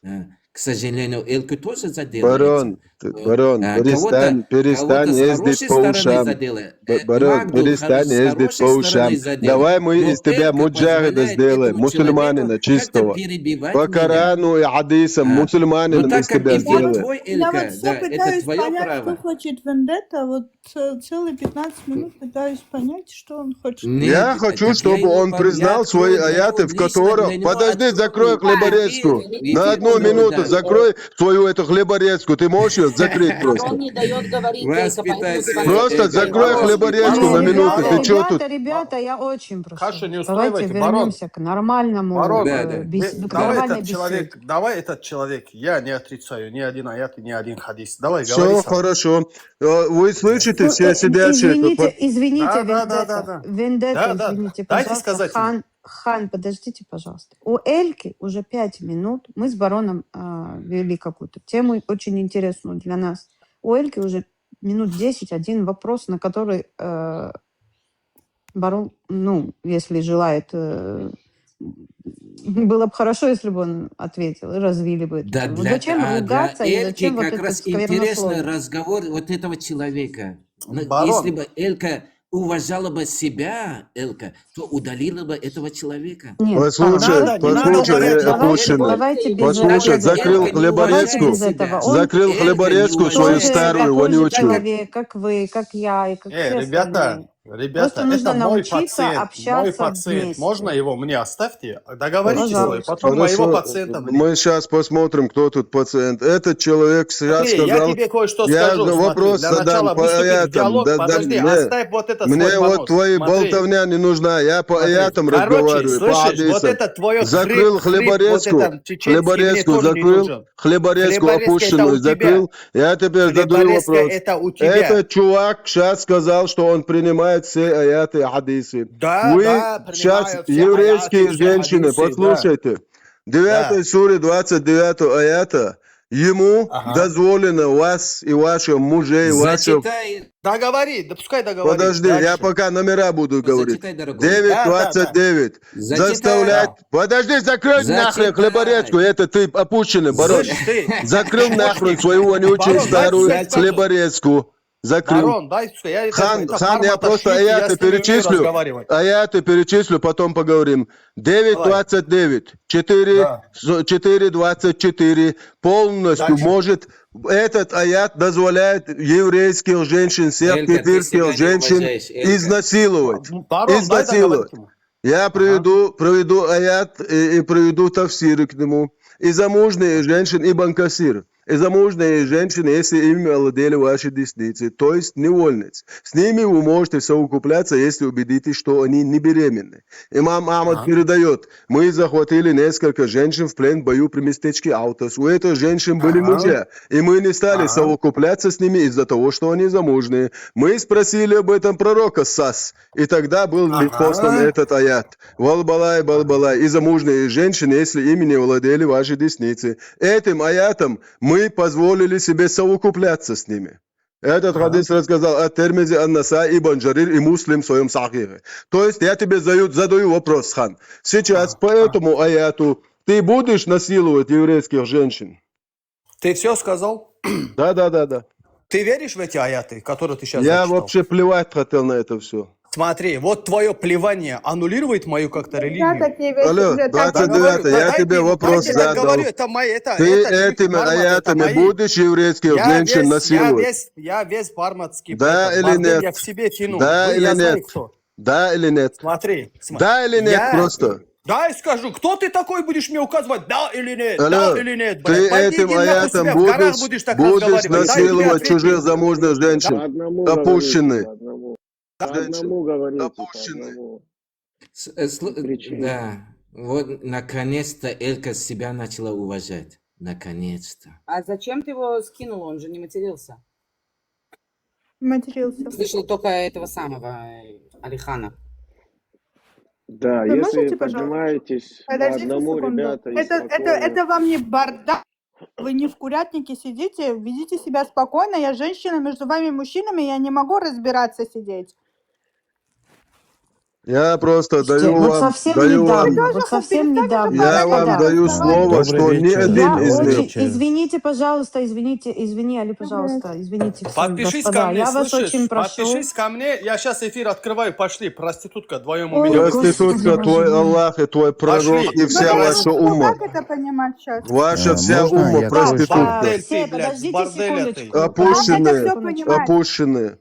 Speaker 13: к сожалению, Эльку тоже задело.
Speaker 3: Барон, перестань ездить по ушам. Барон, перестань ездить по ушам. Давай мы из тебя муджахида сделаем, мусульманина чистого. По Корану и хадисам мусульманина из тебя сделаем.
Speaker 15: Я вот все пытаюсь понять, что хочет Вендетта. Вот целые 15 минут пытаюсь понять, что он хочет.
Speaker 3: Я хочу, чтобы он признал свои аяты, в которых... Подожди, закрой хлеборезку. На 1 минуту закрой свою эту хлеборезку. Ты можешь ее закрыть просто?
Speaker 19: Он не дает говорить.
Speaker 3: Просто закрой хлеборезку на минуту. Ты что тут?
Speaker 14: Ребята, я очень прошу.
Speaker 2: Хаша, не
Speaker 14: Давайте
Speaker 2: устраивайте, барон.
Speaker 14: вернемся к нормальному
Speaker 2: Барон,
Speaker 14: к нормальной беседе.
Speaker 2: давай этот человек, я не отрицаю ни один аят и ни один хадис. Давай,
Speaker 3: Все
Speaker 2: говори сам.
Speaker 3: хорошо. Вы слышите все сидящие?
Speaker 14: Извините,
Speaker 2: Да.
Speaker 14: Вендетта,
Speaker 2: Да.
Speaker 14: извините,
Speaker 2: Дайте
Speaker 14: пожалуйста.
Speaker 2: сказать ему.
Speaker 14: Хан, подождите, пожалуйста. У Эльки уже 5 минут. Мы с бароном вели какую-то тему очень интересную для нас. У Эльки уже минут 10 один вопрос, на который барон, если желает, было бы хорошо, если бы он ответил и развили бы это. Зачем ругаться и зачем вот
Speaker 13: как
Speaker 14: это
Speaker 13: раз интересный
Speaker 14: сквернословие?
Speaker 13: разговор вот этого человека.
Speaker 2: Барон.
Speaker 13: Если бы Элька уважала бы себя, Элька, то удалила бы этого человека.
Speaker 14: Нет,
Speaker 3: Послушай, закрыл хлеборезку, свою старую, вонючую.
Speaker 14: Как вы, как я и как все
Speaker 2: Ребята,
Speaker 14: Просто нужно
Speaker 2: это мой
Speaker 14: научиться
Speaker 2: пациент.
Speaker 14: общаться
Speaker 2: Мой пациент.
Speaker 14: вместе.
Speaker 2: Можно его мне оставьте? Договоритесь,
Speaker 14: Пожалуйста.
Speaker 2: потом моего пациента мне.
Speaker 3: Мы сейчас посмотрим, кто тут пациент. Этот человек сейчас
Speaker 2: Смотри,
Speaker 3: сказал...
Speaker 2: я тебе кое-что
Speaker 3: Я
Speaker 2: скажу. Смотри,
Speaker 3: вопрос
Speaker 2: для
Speaker 3: задам
Speaker 2: начала
Speaker 3: по
Speaker 2: выступить в
Speaker 3: аятам.
Speaker 2: диалог. Подожди, оставь вот это
Speaker 3: Мне
Speaker 2: свой
Speaker 3: вот
Speaker 2: понос.
Speaker 3: твои
Speaker 2: Смотри.
Speaker 3: болтовня не нужна. Я по аятам разговариваю, по
Speaker 2: слышишь,
Speaker 3: хадисам.
Speaker 2: вот это твое
Speaker 3: Закрыл хлеборезку,
Speaker 2: вот это чеченский мне тоже не
Speaker 3: закрыл,
Speaker 2: нужен.
Speaker 3: хлеборезку
Speaker 2: Хлеборезка
Speaker 3: опущенную
Speaker 2: это у тебя.
Speaker 3: закрыл. Я теперь задаю
Speaker 2: Хлеборезка
Speaker 3: вопрос.
Speaker 2: это у тебя.
Speaker 3: Этот чувак сейчас сказал, что он принимает все аяты и хадисы.
Speaker 2: Да,
Speaker 3: Вы
Speaker 2: да,
Speaker 3: сейчас
Speaker 2: принимаю все
Speaker 3: еврейские
Speaker 2: аяты, все
Speaker 3: женщины,
Speaker 2: хадисы,
Speaker 3: послушайте. 9 суре 29 аята. Ему дозволено вас и ваших мужей, ваших...
Speaker 2: Договори, да пускай договорит.
Speaker 3: Подожди,
Speaker 2: дальше.
Speaker 3: я пока номера буду говорить.
Speaker 13: Зачитай, дорогой.
Speaker 3: 9.29. Заставлять... Подожди, закрой нахрен хлеборезку. Это ты опущенный, барон.
Speaker 2: Слышь, ты.
Speaker 3: Закрыл нахрен свою вонючую
Speaker 2: Барон,
Speaker 3: старую
Speaker 2: дай сказать.
Speaker 3: хлеборезку. Закрыл.
Speaker 2: Барон, дай, я
Speaker 3: Хан,
Speaker 2: это
Speaker 3: я
Speaker 2: формата
Speaker 3: просто
Speaker 2: шрифта, я
Speaker 3: аяты
Speaker 2: с ним умею
Speaker 3: перечислю.
Speaker 2: разговаривать.
Speaker 3: Аяты перечислю, потом поговорим. 9.29. 4.24. Полностью
Speaker 2: Дальше.
Speaker 3: может... Этот аят дозволяет еврейских женщин, всех
Speaker 13: Элька, ты себя
Speaker 3: кефирских
Speaker 13: не
Speaker 3: женщин
Speaker 13: уважаешь, Элька.
Speaker 3: изнасиловать.
Speaker 2: Барон, дай договорить ему.
Speaker 3: Я проведу аят и проведу тафсир к нему. И замужние женщины, и банкасир. И замужние женщины, если ими овладели ваши десницы, то есть невольницы. С ними вы можете совокупляться, если убедитесь, что они не беременны. Имам Ахмад передает, мы захватили несколько женщин в плен в бою при местечке Аутос. У этих женщин были мужья, и мы не стали совокупляться с ними из-за того, что они замужние. Мы спросили об этом пророка Сас, и тогда был послан этот аят. Валбалай, балбалай, и замужние женщины, если ими не владели ваши десницы. Этим аятом мы позволили себе совокупляться с ними. Этот хадис рассказал от Термизи, Ан-Насай, Ибн Джарир и Муслим в своем сахихе. То есть я тебе задаю вопрос, хан. Сейчас по этому аяту ты будешь насиловать еврейских женщин?
Speaker 2: Ты все сказал?
Speaker 3: Да.
Speaker 19: Ты веришь в эти аяты, которые ты сейчас
Speaker 3: Я
Speaker 19: зачитал?
Speaker 3: вообще плевать хотел на это все.
Speaker 19: Смотри, вот твое плевание аннулирует мою как-то религию.
Speaker 15: Такие вещи
Speaker 3: Алло,
Speaker 15: уже так
Speaker 3: 29 я тебе вопрос
Speaker 19: я
Speaker 3: задал.
Speaker 19: говорю, это мои, это
Speaker 3: Ты этими
Speaker 19: бармат, это
Speaker 3: аятами
Speaker 19: мои.
Speaker 3: будешь еврейских женщин насиловать?
Speaker 19: Я весь барматский.
Speaker 3: Да или
Speaker 19: бордель
Speaker 3: нет?
Speaker 19: я в себе тяну.
Speaker 3: Да
Speaker 19: Ну,
Speaker 3: или
Speaker 19: я знаю,
Speaker 3: нет?
Speaker 19: кто.
Speaker 3: Да или нет?
Speaker 19: Смотри.
Speaker 3: Да или нет просто?
Speaker 19: Дай скажу, кто ты такой будешь мне указывать, да или нет,
Speaker 3: Алло,
Speaker 19: да или нет,
Speaker 3: ты
Speaker 19: блядь. Пойди
Speaker 3: этим
Speaker 19: иди нахуй
Speaker 3: аятом
Speaker 19: себя в горах будешь так разговаривать. Дай мне
Speaker 3: насиловать
Speaker 19: ответь.
Speaker 3: чужих замужних женщин. Опущенные.
Speaker 13: По одному говорите, опущенные. Да, вот наконец-то Элька себя начала уважать. Наконец-то.
Speaker 20: А зачем ты его скинул? Он же не матерился.
Speaker 15: Матерился.
Speaker 20: Слышал только этого самого Алихана.
Speaker 21: Да,
Speaker 15: Вы
Speaker 21: если
Speaker 15: можете,
Speaker 21: поднимаетесь по
Speaker 15: Подождите
Speaker 21: одному,
Speaker 15: секунду.
Speaker 21: ребята, и
Speaker 15: Это вам не бардак. Вы не в курятнике сидите, ведите себя спокойно. Я женщина, между вами мужчинами, я не могу разбираться сидеть.
Speaker 3: Я просто даю
Speaker 14: Вот
Speaker 3: вам,
Speaker 14: совсем
Speaker 3: даю
Speaker 14: недавно,
Speaker 3: вам,
Speaker 14: вот совсем недавно.
Speaker 3: я вам даю слово, что ни один из них.
Speaker 14: Извините, пожалуйста, извини, Али, пожалуйста, извините, все,
Speaker 19: Подпишись
Speaker 14: господа,
Speaker 19: ко мне,
Speaker 14: я вас
Speaker 19: слышишь?
Speaker 14: очень прошу.
Speaker 19: Подпишись ко мне, я сейчас эфир открываю, пошли, проститутка, вдвоем у
Speaker 14: Ой,
Speaker 19: меня.
Speaker 3: Проститутка, твой Аллах и твой пророк и вся ваша умма.
Speaker 15: Как это понимать сейчас?
Speaker 3: Ваша вся
Speaker 8: можно
Speaker 3: умма
Speaker 8: я
Speaker 3: проститутка.
Speaker 14: Все, подождите секундочку.
Speaker 3: Опущенные.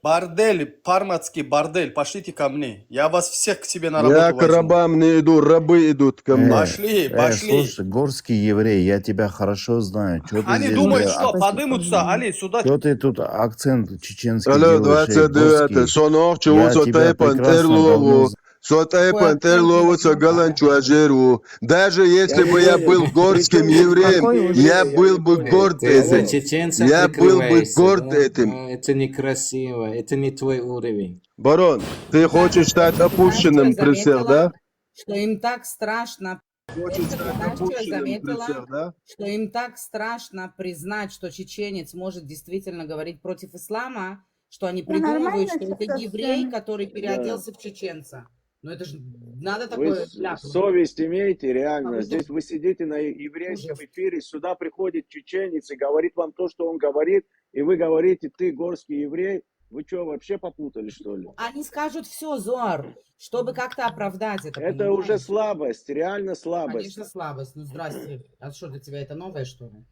Speaker 19: Бордель, парматский бордель, пошлите ко мне. Я вас всех к себе на
Speaker 3: Я
Speaker 19: работу
Speaker 3: к
Speaker 19: возьму.
Speaker 3: рабам не иду, рабы идут ко мне.
Speaker 19: Пошли.
Speaker 8: Слушай, горский еврей, я тебя хорошо знаю. Чё ты
Speaker 19: Они
Speaker 8: здесь,
Speaker 19: думают, что подымутся, Али, сюда.
Speaker 8: Что ты тут акцент чеченский
Speaker 3: Алло,
Speaker 8: делаешь,
Speaker 3: 29, сонох, чего
Speaker 8: Я тебя
Speaker 3: сотайпан
Speaker 8: прекрасно
Speaker 3: терлову,
Speaker 8: давно
Speaker 3: сотайпан терлову, согаланчуажеру. Даже если бы я был горским евреем, я был бы горд
Speaker 13: Ты за
Speaker 3: этим.
Speaker 13: чеченцев
Speaker 3: Я был бы
Speaker 13: прикрываешься,
Speaker 3: горд
Speaker 13: да?
Speaker 3: этим.
Speaker 13: Это некрасиво, это не твой уровень.
Speaker 3: Барон, ты хочешь стать опущенным при всех, да?
Speaker 20: Что им так страшно.
Speaker 3: Хочешь стать
Speaker 20: Знаешь, что я
Speaker 3: опущенным при всех,
Speaker 20: заметила?
Speaker 3: да?
Speaker 20: Что им так страшно признать, что чеченец может действительно говорить против ислама, что они придумывают, что это еврей, который переоделся в чеченца. Ну это же надо
Speaker 21: Вы
Speaker 20: такое ляпнуть.
Speaker 21: совесть имеете, реально.
Speaker 20: вы
Speaker 21: Здесь вы сидите на еврейском эфире, сюда приходит чеченец и говорит вам то, что он говорит, и вы говорите, ты горский еврей. Вы что, вообще попутали, что ли?
Speaker 20: Они скажут все, Зоар, чтобы как-то оправдать это.
Speaker 21: Это
Speaker 20: понимаешь?
Speaker 21: уже слабость, реально слабость.
Speaker 20: Конечно, слабость. Ну, здрасте. А что, для тебя это новое, что ли?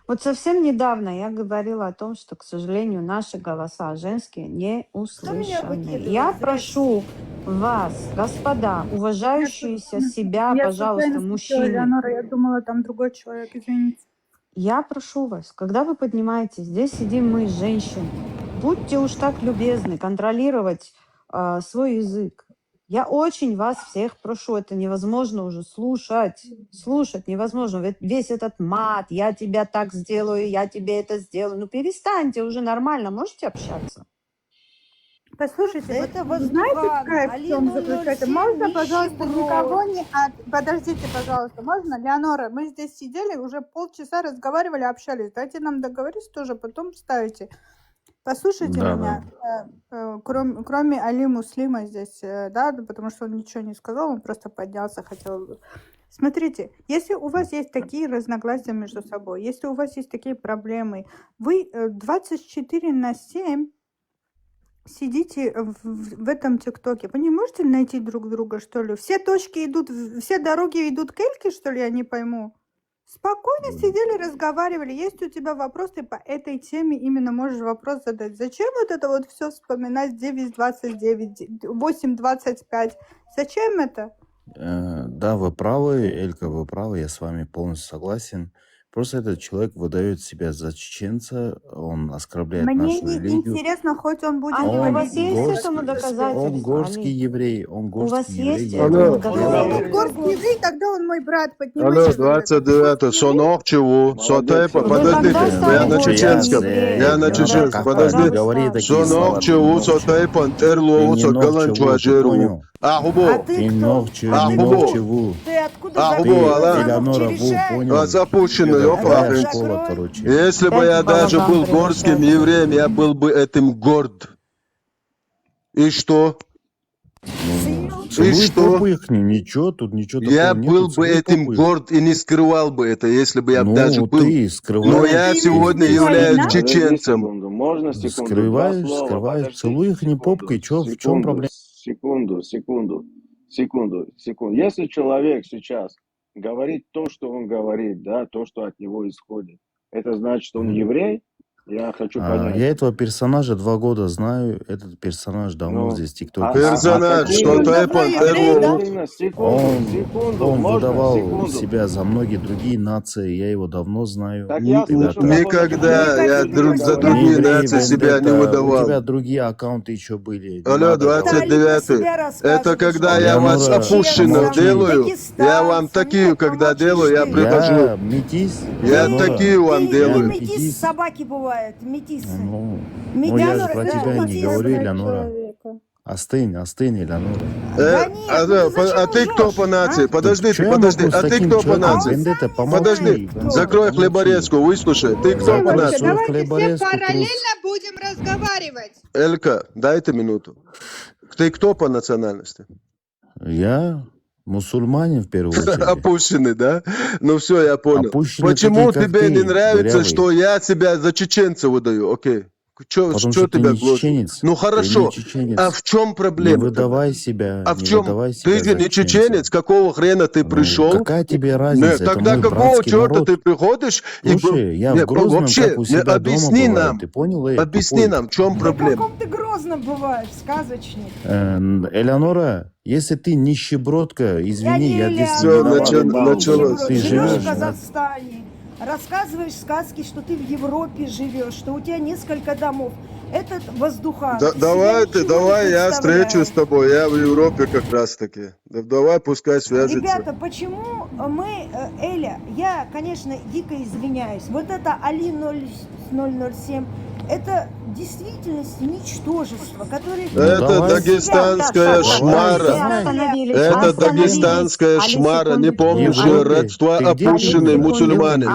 Speaker 14: Вот совсем недавно я говорила о том, что, к сожалению, наши голоса женские не услышаны. Я прошу вас, господа, уважающиеся себя, пожалуйста, мужчины.
Speaker 15: Леонора, я думала, там другой человек, извините.
Speaker 14: Я прошу вас, когда вы поднимаетесь, здесь сидим мы, женщины, будьте уж так любезны контролировать свой язык. Я очень вас всех прошу, это невозможно уже слушать невозможно. Ведь весь этот мат, я тебя так сделаю, я тебе это сделаю. Ну перестаньте уже нормально, можете общаться?
Speaker 15: Послушайте, это вы знаете, кайф в чем заключается? Можно, пожалуйста, никого не... Подождите, пожалуйста, можно? Леонора, мы здесь сидели, уже полчаса разговаривали, общались. Дайте нам договориться тоже, потом ставите. Послушайте меня, кроме Али Муслима здесь, да, потому что он ничего не сказал, он просто поднялся, хотел... Смотрите, если у вас есть такие разногласия между собой, если у вас есть такие проблемы, вы 24/7 сидите в этом ТикТоке, вы не можете найти друг друга, что ли? Все точки идут, все дороги идут к Эльке, что ли, я не пойму? Спокойно сидели, разговаривали. Есть у тебя вопросы по этой теме, именно можешь вопрос задать. Зачем вот это вот все вспоминать 9:29, 8:25? Зачем это?
Speaker 8: Да, вы правы, Элька, вы правы, я с вами полностью согласен. Просто этот человек выдает себя за чеченца, он оскорбляет
Speaker 15: Мне
Speaker 8: нашу
Speaker 15: не
Speaker 8: религию.
Speaker 15: интересно, хоть он будет...
Speaker 14: Али, у вас есть
Speaker 8: горский-
Speaker 14: этому доказательства?
Speaker 8: Он горский
Speaker 14: Али?
Speaker 8: еврей, он
Speaker 14: У вас
Speaker 8: горский еврей.
Speaker 14: есть
Speaker 8: я
Speaker 14: этому
Speaker 8: его
Speaker 14: доказательства?
Speaker 15: Он горский еврей, тогда он мой брат,
Speaker 3: Алло,
Speaker 15: поднимайся.
Speaker 3: 29, сонох, чего? Сотайпа,
Speaker 14: Вы
Speaker 3: подождите,
Speaker 14: когда стали
Speaker 3: я на
Speaker 14: горским
Speaker 3: чеченском,
Speaker 14: евреем?
Speaker 3: я на
Speaker 14: Ребята,
Speaker 3: чеченском, подожди.
Speaker 14: пожалуйста.
Speaker 8: такие слова,
Speaker 3: Сонох,
Speaker 8: ты
Speaker 3: чего?
Speaker 8: ног чего.
Speaker 3: Сотайпан
Speaker 8: Ты
Speaker 3: терлову,
Speaker 8: не ног чего, ты
Speaker 3: согаланчуажеру.
Speaker 8: понял?
Speaker 3: Ахубо,
Speaker 8: Ты ног чего,
Speaker 3: А,
Speaker 8: не
Speaker 3: Бубу.
Speaker 8: ног чего.
Speaker 15: Ты откуда
Speaker 3: Ахубо, Алла.
Speaker 8: Элеонора, вы понял?
Speaker 3: Запущенный,
Speaker 8: Это твоя
Speaker 3: ёпа.
Speaker 8: школа, короче.
Speaker 3: Если бы я даже был горским евреем, я был бы этим горд. И что?
Speaker 8: Целуй
Speaker 3: что?
Speaker 8: попу их, ничего, тут ничего такого
Speaker 3: Я
Speaker 8: нету.
Speaker 3: был бы
Speaker 8: Целуй
Speaker 3: этим
Speaker 8: попу их.
Speaker 3: горд и не скрывал бы это, если бы я даже
Speaker 8: Ну,
Speaker 3: был.
Speaker 8: ты
Speaker 3: Но
Speaker 8: скрываешь.
Speaker 3: я
Speaker 8: ты
Speaker 3: сегодня являюсь
Speaker 8: скрываешь.
Speaker 21: Подожди
Speaker 3: чеченцем.
Speaker 21: секунду, можно секунду? Два
Speaker 8: Скрываешь,
Speaker 21: слова,
Speaker 8: скрываешь.
Speaker 21: подожди
Speaker 8: Целуй их не попкой. В чем
Speaker 21: секунду,
Speaker 8: проблема?
Speaker 21: секунду. Если человек сейчас говорит то, что он говорит, да, то, что от него исходит, это значит, что он еврей? Я хочу понять.
Speaker 8: Я этого персонажа 2 года знаю. Этот персонаж давно
Speaker 21: Ну,
Speaker 8: здесь в ТикТоке
Speaker 3: Персонаж,
Speaker 21: какие
Speaker 3: что
Speaker 21: вы-
Speaker 3: то
Speaker 21: Именно, секунду,
Speaker 8: Он
Speaker 21: можно,
Speaker 8: выдавал
Speaker 21: секунду.
Speaker 8: себя за многие другие нации. Я его давно знаю.
Speaker 21: Так я
Speaker 8: Когда
Speaker 21: слышу,
Speaker 8: ты-
Speaker 3: Никогда я за другие
Speaker 8: Евреи,
Speaker 3: нации себя не
Speaker 8: Вендетта, у
Speaker 3: выдавал.
Speaker 8: тебя другие аккаунты еще были. Не
Speaker 3: Алло,
Speaker 8: надо говорить.
Speaker 3: 29-й. Это когда я вас
Speaker 8: Элеонора,
Speaker 3: опущенным
Speaker 8: молчи.
Speaker 3: делаю. Я вам такие, когда делаю, я прихожу.
Speaker 8: Я метис.
Speaker 3: Я
Speaker 8: Элеонора,
Speaker 3: такие вам
Speaker 8: я
Speaker 3: делаю.
Speaker 8: метис.
Speaker 1: Собаки бывают, метисы.
Speaker 8: Ну, я же про
Speaker 1: да,
Speaker 8: тебя не
Speaker 1: метис.
Speaker 8: говорю, Элеонора. Остынь, Элеонора.
Speaker 3: А ты кто по нации? Подожди,
Speaker 8: Чё я
Speaker 3: подожди.
Speaker 8: могу с
Speaker 3: А ты
Speaker 8: таким
Speaker 3: кто по
Speaker 8: человеком?
Speaker 3: нации?
Speaker 8: Вендетта, помолчи.
Speaker 3: Подожди,
Speaker 8: Вендетта,
Speaker 3: закрой
Speaker 8: помолчи.
Speaker 3: хлеборезку, выслушай. Ты кто по
Speaker 8: Закрой
Speaker 3: нации?
Speaker 8: свою
Speaker 15: Давайте все
Speaker 8: хлеборезку, трус.
Speaker 15: параллельно будем разговаривать.
Speaker 3: Элька, дайте минуту. Ты кто по национальности?
Speaker 8: Я мусульманин в первую очередь.
Speaker 3: Опущенный, да? Ну все, я понял.
Speaker 8: Опущенный
Speaker 3: Почему
Speaker 8: такие, как
Speaker 3: тебе
Speaker 8: ты,
Speaker 3: не нравится,
Speaker 8: дырявый?
Speaker 3: что я себя за чеченца выдаю? Окей.
Speaker 8: Потому
Speaker 3: Что
Speaker 8: что ты
Speaker 3: тебя
Speaker 8: не
Speaker 3: гложет?
Speaker 8: чеченец.
Speaker 3: Ну
Speaker 8: Ты
Speaker 3: хорошо.
Speaker 8: не чеченец.
Speaker 3: А в чем
Speaker 8: Не
Speaker 3: проблема?
Speaker 8: выдавай себя.
Speaker 3: А в
Speaker 8: не
Speaker 3: чем?
Speaker 8: выдавай себя
Speaker 3: Ты же
Speaker 8: за
Speaker 3: не
Speaker 8: чеченца.
Speaker 3: чеченец, какого хрена ты пришел?
Speaker 8: Какая тебе разница? Это
Speaker 3: Тогда
Speaker 8: мой
Speaker 3: какого
Speaker 8: братский
Speaker 3: черта
Speaker 8: народ.
Speaker 3: ты приходишь и
Speaker 8: Слушай, я
Speaker 3: Не,
Speaker 8: в Грозном,
Speaker 3: вообще,
Speaker 8: как у
Speaker 3: не,
Speaker 8: себя дома
Speaker 3: объясни
Speaker 8: бывает.
Speaker 3: нам,
Speaker 8: Ты понял,
Speaker 3: объясни
Speaker 8: тупой?
Speaker 3: нам, в чем
Speaker 1: В
Speaker 3: проблема?
Speaker 1: каком ты Грозном бывает, сказочник?
Speaker 8: Элеонора, если ты нищебродка, извини, я здесь
Speaker 3: Всё,
Speaker 8: не виноват.
Speaker 3: началось.
Speaker 8: Ты
Speaker 1: Живешь
Speaker 8: живешь,
Speaker 1: в
Speaker 8: да?
Speaker 1: Казахстане, рассказываешь сказки, что ты в Европе живешь, что у тебя несколько домов. Этот воздухан. из себя
Speaker 3: Давай
Speaker 1: ничего не
Speaker 3: я
Speaker 1: представляет.
Speaker 3: встречусь с тобой, я в Европе как раз таки. Давай, пускай свяжется.
Speaker 1: Ребята, почему мы, Эля, я, конечно, дико извиняюсь, вот это Али 007, это в действительности ничтожество, которое...
Speaker 3: Это дагестанская шмара. Это дагестанская шмара, не помнящая родства опущенный мусульманин.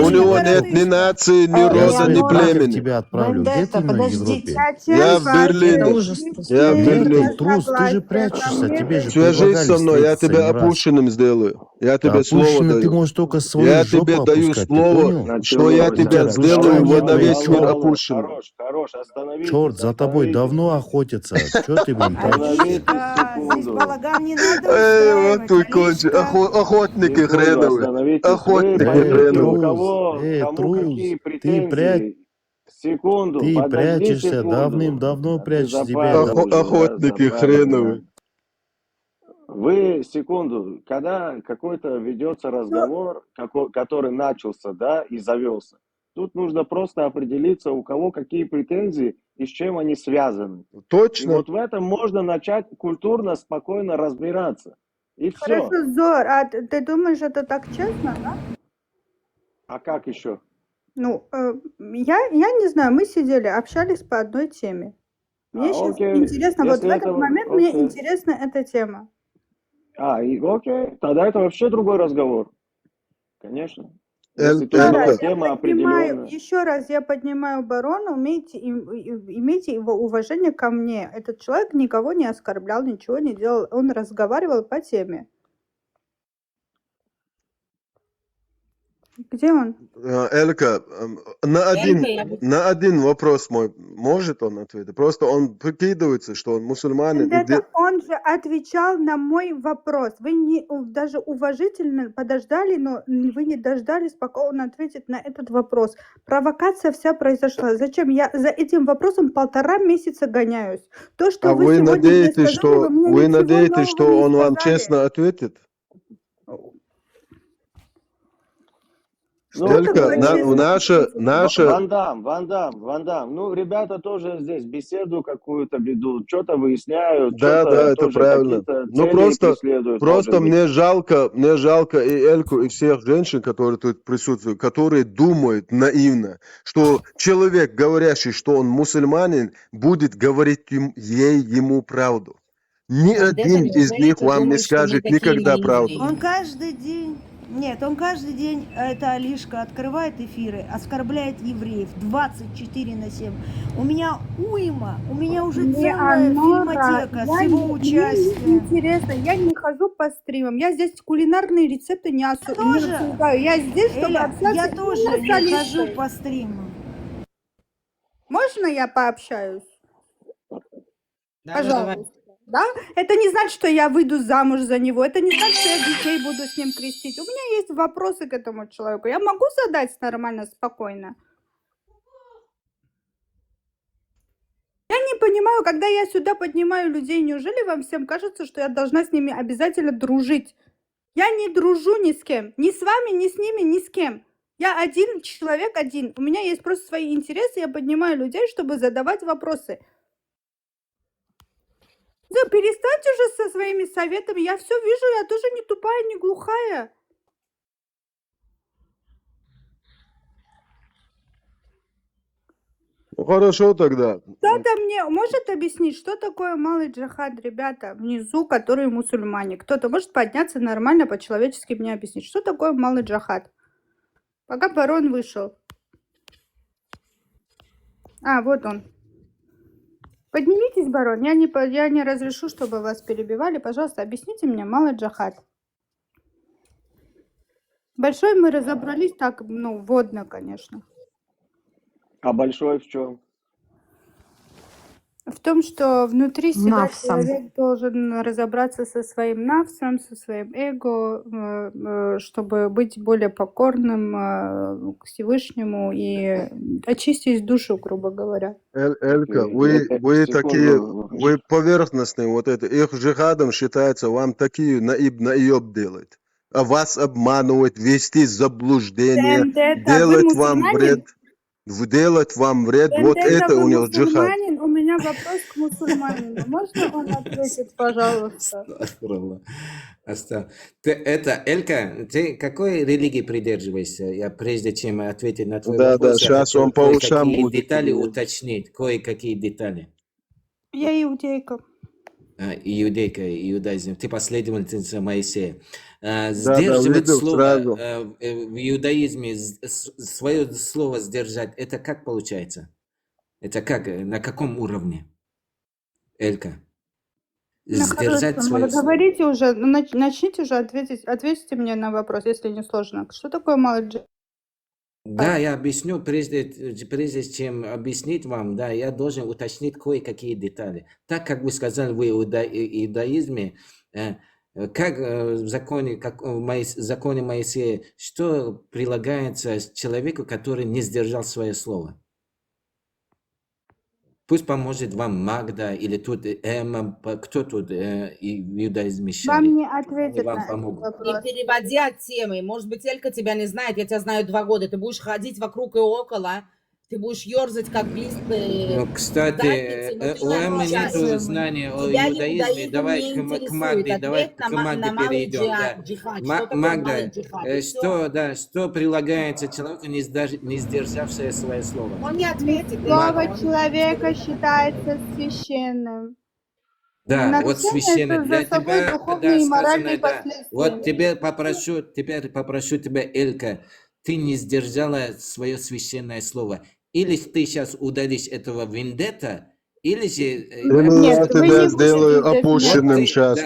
Speaker 3: У него нет ни нации, ни рода, ни племени.
Speaker 8: Тебя отправлю. Где ты на Европе?
Speaker 3: Я в Берлине. Я в Берлине.
Speaker 8: Трус, ты же прячешься, тебе же
Speaker 3: Свяжись
Speaker 8: предлагали
Speaker 3: со мной, я
Speaker 8: встретиться
Speaker 3: тебя
Speaker 8: не раз.
Speaker 3: опущенным сделаю. Я тебе слово
Speaker 8: Опущенный ты
Speaker 3: даю.
Speaker 8: можешь только свою
Speaker 3: Я
Speaker 8: жопу
Speaker 3: тебе даю
Speaker 8: опускать, ты
Speaker 3: слово,
Speaker 8: понял?
Speaker 3: что я тебя сделаю вот на весь мир опущенным.
Speaker 21: Хорош, остановитесь.
Speaker 8: Черт, за тобой давно охотятся. Че ты, блин,
Speaker 21: Остановитесь
Speaker 1: Здесь
Speaker 21: секунду.
Speaker 1: балаган не надо
Speaker 3: Вот ты кончи. Охотники хреновые.
Speaker 21: Остановитесь.
Speaker 3: Охотники
Speaker 21: Вы поймите,
Speaker 3: хреновые.
Speaker 21: у кого, кому какие претензии. Секунду,
Speaker 8: Ты
Speaker 21: подожди
Speaker 8: прячешься,
Speaker 21: секунду.
Speaker 8: давным-давно прячешь себя.
Speaker 21: Запарил уже, да,
Speaker 3: Охотники
Speaker 21: запарил,
Speaker 3: хреновые.
Speaker 21: да. Вы, секунду, когда какой-то ведется разговор, который начался, да, и завелся, тут нужно просто определиться, у кого какие претензии и с чем они связаны.
Speaker 3: Точно.
Speaker 21: И вот в этом можно начать культурно, спокойно разбираться. И все.
Speaker 15: Хорошо, Зор, а ты думаешь, это так честно, да?
Speaker 21: А как еще?
Speaker 15: Ну, я не знаю, мы сидели, общались по одной теме. Мне сейчас
Speaker 21: окей.
Speaker 15: интересно, вот в
Speaker 21: Если
Speaker 15: этот
Speaker 21: это-
Speaker 15: момент мне
Speaker 21: окей.
Speaker 15: интересна эта тема.
Speaker 21: Окей, тогда это вообще другой разговор. Конечно. Если тут
Speaker 3: Элька.
Speaker 21: была тема определенная.
Speaker 15: Еще раз я поднимаю барона, имейте его уважение ко мне. Этот человек никого не оскорблял, ничего не делал, он разговаривал по теме. Где он?
Speaker 3: Элька, на один вопрос мой может он ответить? Просто он прикидывается, что он мусульманин.
Speaker 15: Он же отвечал на мой вопрос. Вы не даже уважительно подождали, но вы не дождались, пока он ответит на этот вопрос. Провокация вся произошла. Зачем? Я за этим вопросом 1,5 месяца гоняюсь. То, что
Speaker 3: А вы
Speaker 15: сегодня мне
Speaker 3: надеетесь,
Speaker 15: сказали, вы мне ничего
Speaker 3: надеетесь, что
Speaker 15: нового не
Speaker 3: он вам
Speaker 15: сказали.
Speaker 3: честно ответит?
Speaker 21: Ну,
Speaker 3: Элька, наша...
Speaker 21: Ван Дам. Ну, ребята тоже здесь беседу какую-то ведут, что-то выясняют.
Speaker 3: Да, это
Speaker 21: тоже
Speaker 3: правильно.
Speaker 21: какие-то
Speaker 3: Ну
Speaker 21: цели
Speaker 3: просто
Speaker 21: преследуют, может быть.
Speaker 3: мне жалко и Эльку, и всех женщин, которые тут присутствуют, которые думают наивно, что человек, говорящий, что он мусульманин, будет говорить ему правду. Ни один из них вам не скажет никогда правду.
Speaker 1: Он каждый день Нет, он каждый день, это Алишка, открывает эфиры, оскорбляет евреев 24/7. У меня уйма, у меня уже целая фильмотека с его участием.
Speaker 15: Мне интересно, я не хожу по стримам, я здесь кулинарные рецепты не обсуждаю. Я здесь, чтобы
Speaker 1: Эля,
Speaker 15: общаться
Speaker 1: я
Speaker 15: именно
Speaker 1: тоже
Speaker 15: с
Speaker 1: не
Speaker 15: Алишкой.
Speaker 1: хожу по стримам.
Speaker 15: Можно я пообщаюсь?
Speaker 20: Давай.
Speaker 15: Пожалуйста. Да? Это не значит, что я выйду замуж за него. Это не значит, что я детей буду с ним крестить. У меня есть вопросы к этому человеку. Я могу задать нормально, спокойно? Я не понимаю, когда я сюда поднимаю людей, неужели вам всем кажется, что я должна с ними обязательно дружить? Я не дружу ни с кем. Ни с вами, ни с ними, ни с кем. Я один человек один. У меня есть просто свои интересы. Я поднимаю людей, чтобы задавать вопросы. Да перестаньте уже со своими советами. Я все вижу, я тоже не тупая, не глухая.
Speaker 3: Ну хорошо тогда.
Speaker 15: Кто-то мне может объяснить, что такое малый джихад, ребята, внизу, которые мусульмане? Кто-то может подняться нормально, по-человечески мне объяснить, что такое малый джихад? Пока барон вышел. А, вот он. Поднимитесь, барон. Я не разрешу, чтобы вас перебивали. Пожалуйста, объясните мне малый джихад. Большой мы разобрались так, ну, вводно, конечно.
Speaker 21: А большой в чем?
Speaker 15: В том, что внутри себя
Speaker 14: Навсом.
Speaker 15: человек должен разобраться со своим навсом, со своим эго, чтобы быть более покорным к Всевышнему и очистить душу, грубо говоря.
Speaker 3: Элька, вы такие, вы поверхностные, вот это, их джихадом считается, вам такие наеб делать, а вас обманывать, вести в заблуждение, делать вам вред. Делать вам вред, вот это у них джихад.
Speaker 15: У меня вопрос к мусульманину. Можно он ответит, пожалуйста?
Speaker 13: Это, Элька, ты какой религии придерживаешься? Я прежде чем ответить на твой
Speaker 3: Да,
Speaker 13: вопрос,
Speaker 3: да, сейчас он по ушам
Speaker 13: кое-какие
Speaker 3: будет.
Speaker 13: детали уточнить, кое-какие детали.
Speaker 15: Я иудейка.
Speaker 13: Иудейка, иудаизм. Ты последовательница Моисея.
Speaker 3: Сдерживать
Speaker 13: слово
Speaker 3: сразу.
Speaker 13: в иудаизме, свое слово сдержать, это как получается? Это как, на каком уровне? Элька. Сдержать свое слово.
Speaker 15: Говорите уже, начните уже ответьте мне на вопрос, если не сложно. Что такое малый джихад?
Speaker 13: Да, я объясню, прежде чем объяснить вам, да, я должен уточнить кое-какие детали. Так как вы сказали в иудаизме, как в законе Моисея, что прилагается человеку, который не сдержал свое слово? Пусть поможет вам Магда или тут Эмма, кто тут в иудаизме
Speaker 15: Вам
Speaker 13: шарит.
Speaker 15: не ответят
Speaker 13: Вам
Speaker 15: на этот
Speaker 13: помогут.
Speaker 15: вопрос.
Speaker 20: Не переводи от темы. Может быть, Элька тебя не знает, я тебя знаю 2 года. Ты будешь ходить вокруг и около, ты будешь ерзать, как лист.
Speaker 13: Кстати, у Эммы нет знания о иудаизме. Давай к Магде, перейдем. Да. Магда, что прилагается человеку, не сдержавшее свое слово?
Speaker 20: Он не ответит.
Speaker 15: Слово человека считается священным.
Speaker 13: Да, вот священное для
Speaker 15: за собой
Speaker 13: тебя,
Speaker 15: духовные и моральные
Speaker 13: да.
Speaker 15: последствия.
Speaker 13: Вот теперь попрошу тебя, Элька, ты не сдержала свое священное слово. Или ты сейчас удалишь этого вендетта, или же...
Speaker 3: Я тебя сделаю опущенным сейчас.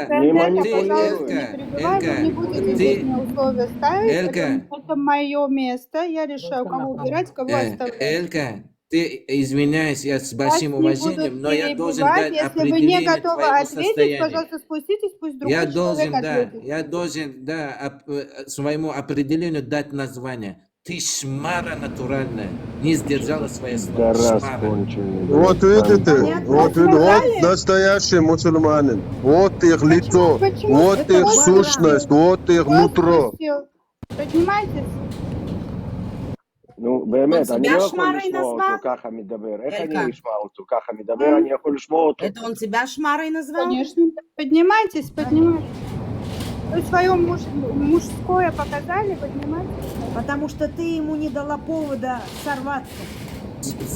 Speaker 15: Элька, это мое место, я решаю, кого убирать, кого оставлять.
Speaker 13: Элька, ты извиняюсь, я с большим уважением, но я должен дать
Speaker 15: если
Speaker 13: определение
Speaker 15: вы не готовы
Speaker 13: твоему
Speaker 15: ответить,
Speaker 13: состоянию.
Speaker 15: пожалуйста, спуститесь, пусть другой
Speaker 13: Я
Speaker 15: человек
Speaker 13: должен, своему определению дать название. Ты шмара натуральная, не сдержала свои слова.
Speaker 3: Вот видите, вот настоящий мусульманин, вот их лицо, вот их сущность, вот их нутро.
Speaker 15: Поднимайтесь.
Speaker 21: נו, באמת, אני לא יכול לשמוע אותו ככה מדבר. איך אני אשמע אותו ככה מדבר? אני יכול לשמוע אותו.
Speaker 20: Это он тебя шмарой назвал?
Speaker 15: Конечно. Поднимайтесь. Вы свое мужское показали, поднимайтесь.
Speaker 1: Потому что ты ему не дала повода сорваться.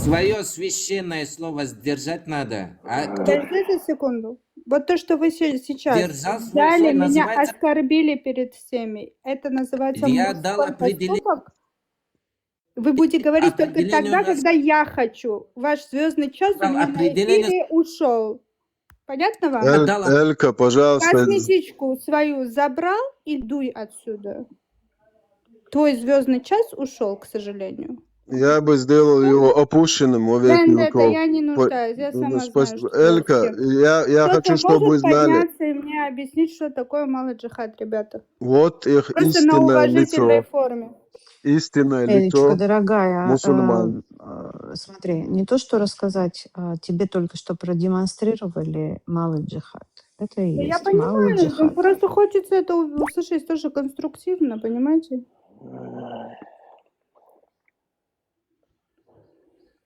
Speaker 13: Свое священное слово сдержать надо.
Speaker 15: Подождите секунду. Вот то, что вы сейчас
Speaker 13: Держал свой
Speaker 15: взяли,
Speaker 13: слой,
Speaker 15: меня
Speaker 13: называется...
Speaker 15: оскорбили перед всеми. Это называется
Speaker 13: Я дал
Speaker 15: мужской
Speaker 13: определение.
Speaker 15: поступок? Вы будете говорить только
Speaker 13: Определение
Speaker 15: тогда,
Speaker 13: у нас...
Speaker 15: когда я хочу. Ваш звездный час у меня на эфире ушел. Понятно вам?
Speaker 3: Элька, пожалуйста.
Speaker 15: Косметичку свою забрал и дуй отсюда. Твой звездный час ушел, к сожалению.
Speaker 3: Я бы сделал его опущенным во веки
Speaker 15: Вендетта,
Speaker 3: веков.
Speaker 15: я не нуждаюсь, я сама знаю, что
Speaker 3: Элька, я хочу, чтобы вы знали.
Speaker 15: Кто-то может подняться и мне объяснить, что такое малый джихад, ребята.
Speaker 3: Вот их
Speaker 15: Просто на
Speaker 3: истинное
Speaker 15: уважительной
Speaker 3: лицо.
Speaker 15: форме.
Speaker 3: Истинное
Speaker 14: Элечка,
Speaker 3: лицо
Speaker 14: дорогая,
Speaker 3: мусульман.
Speaker 14: смотри, не то, что рассказать, тебе только что продемонстрировали малый джихад. Это и
Speaker 15: Да я
Speaker 14: есть малый
Speaker 15: понимаю,
Speaker 14: джихад.
Speaker 15: просто хочется это услышать тоже конструктивно, понимаете?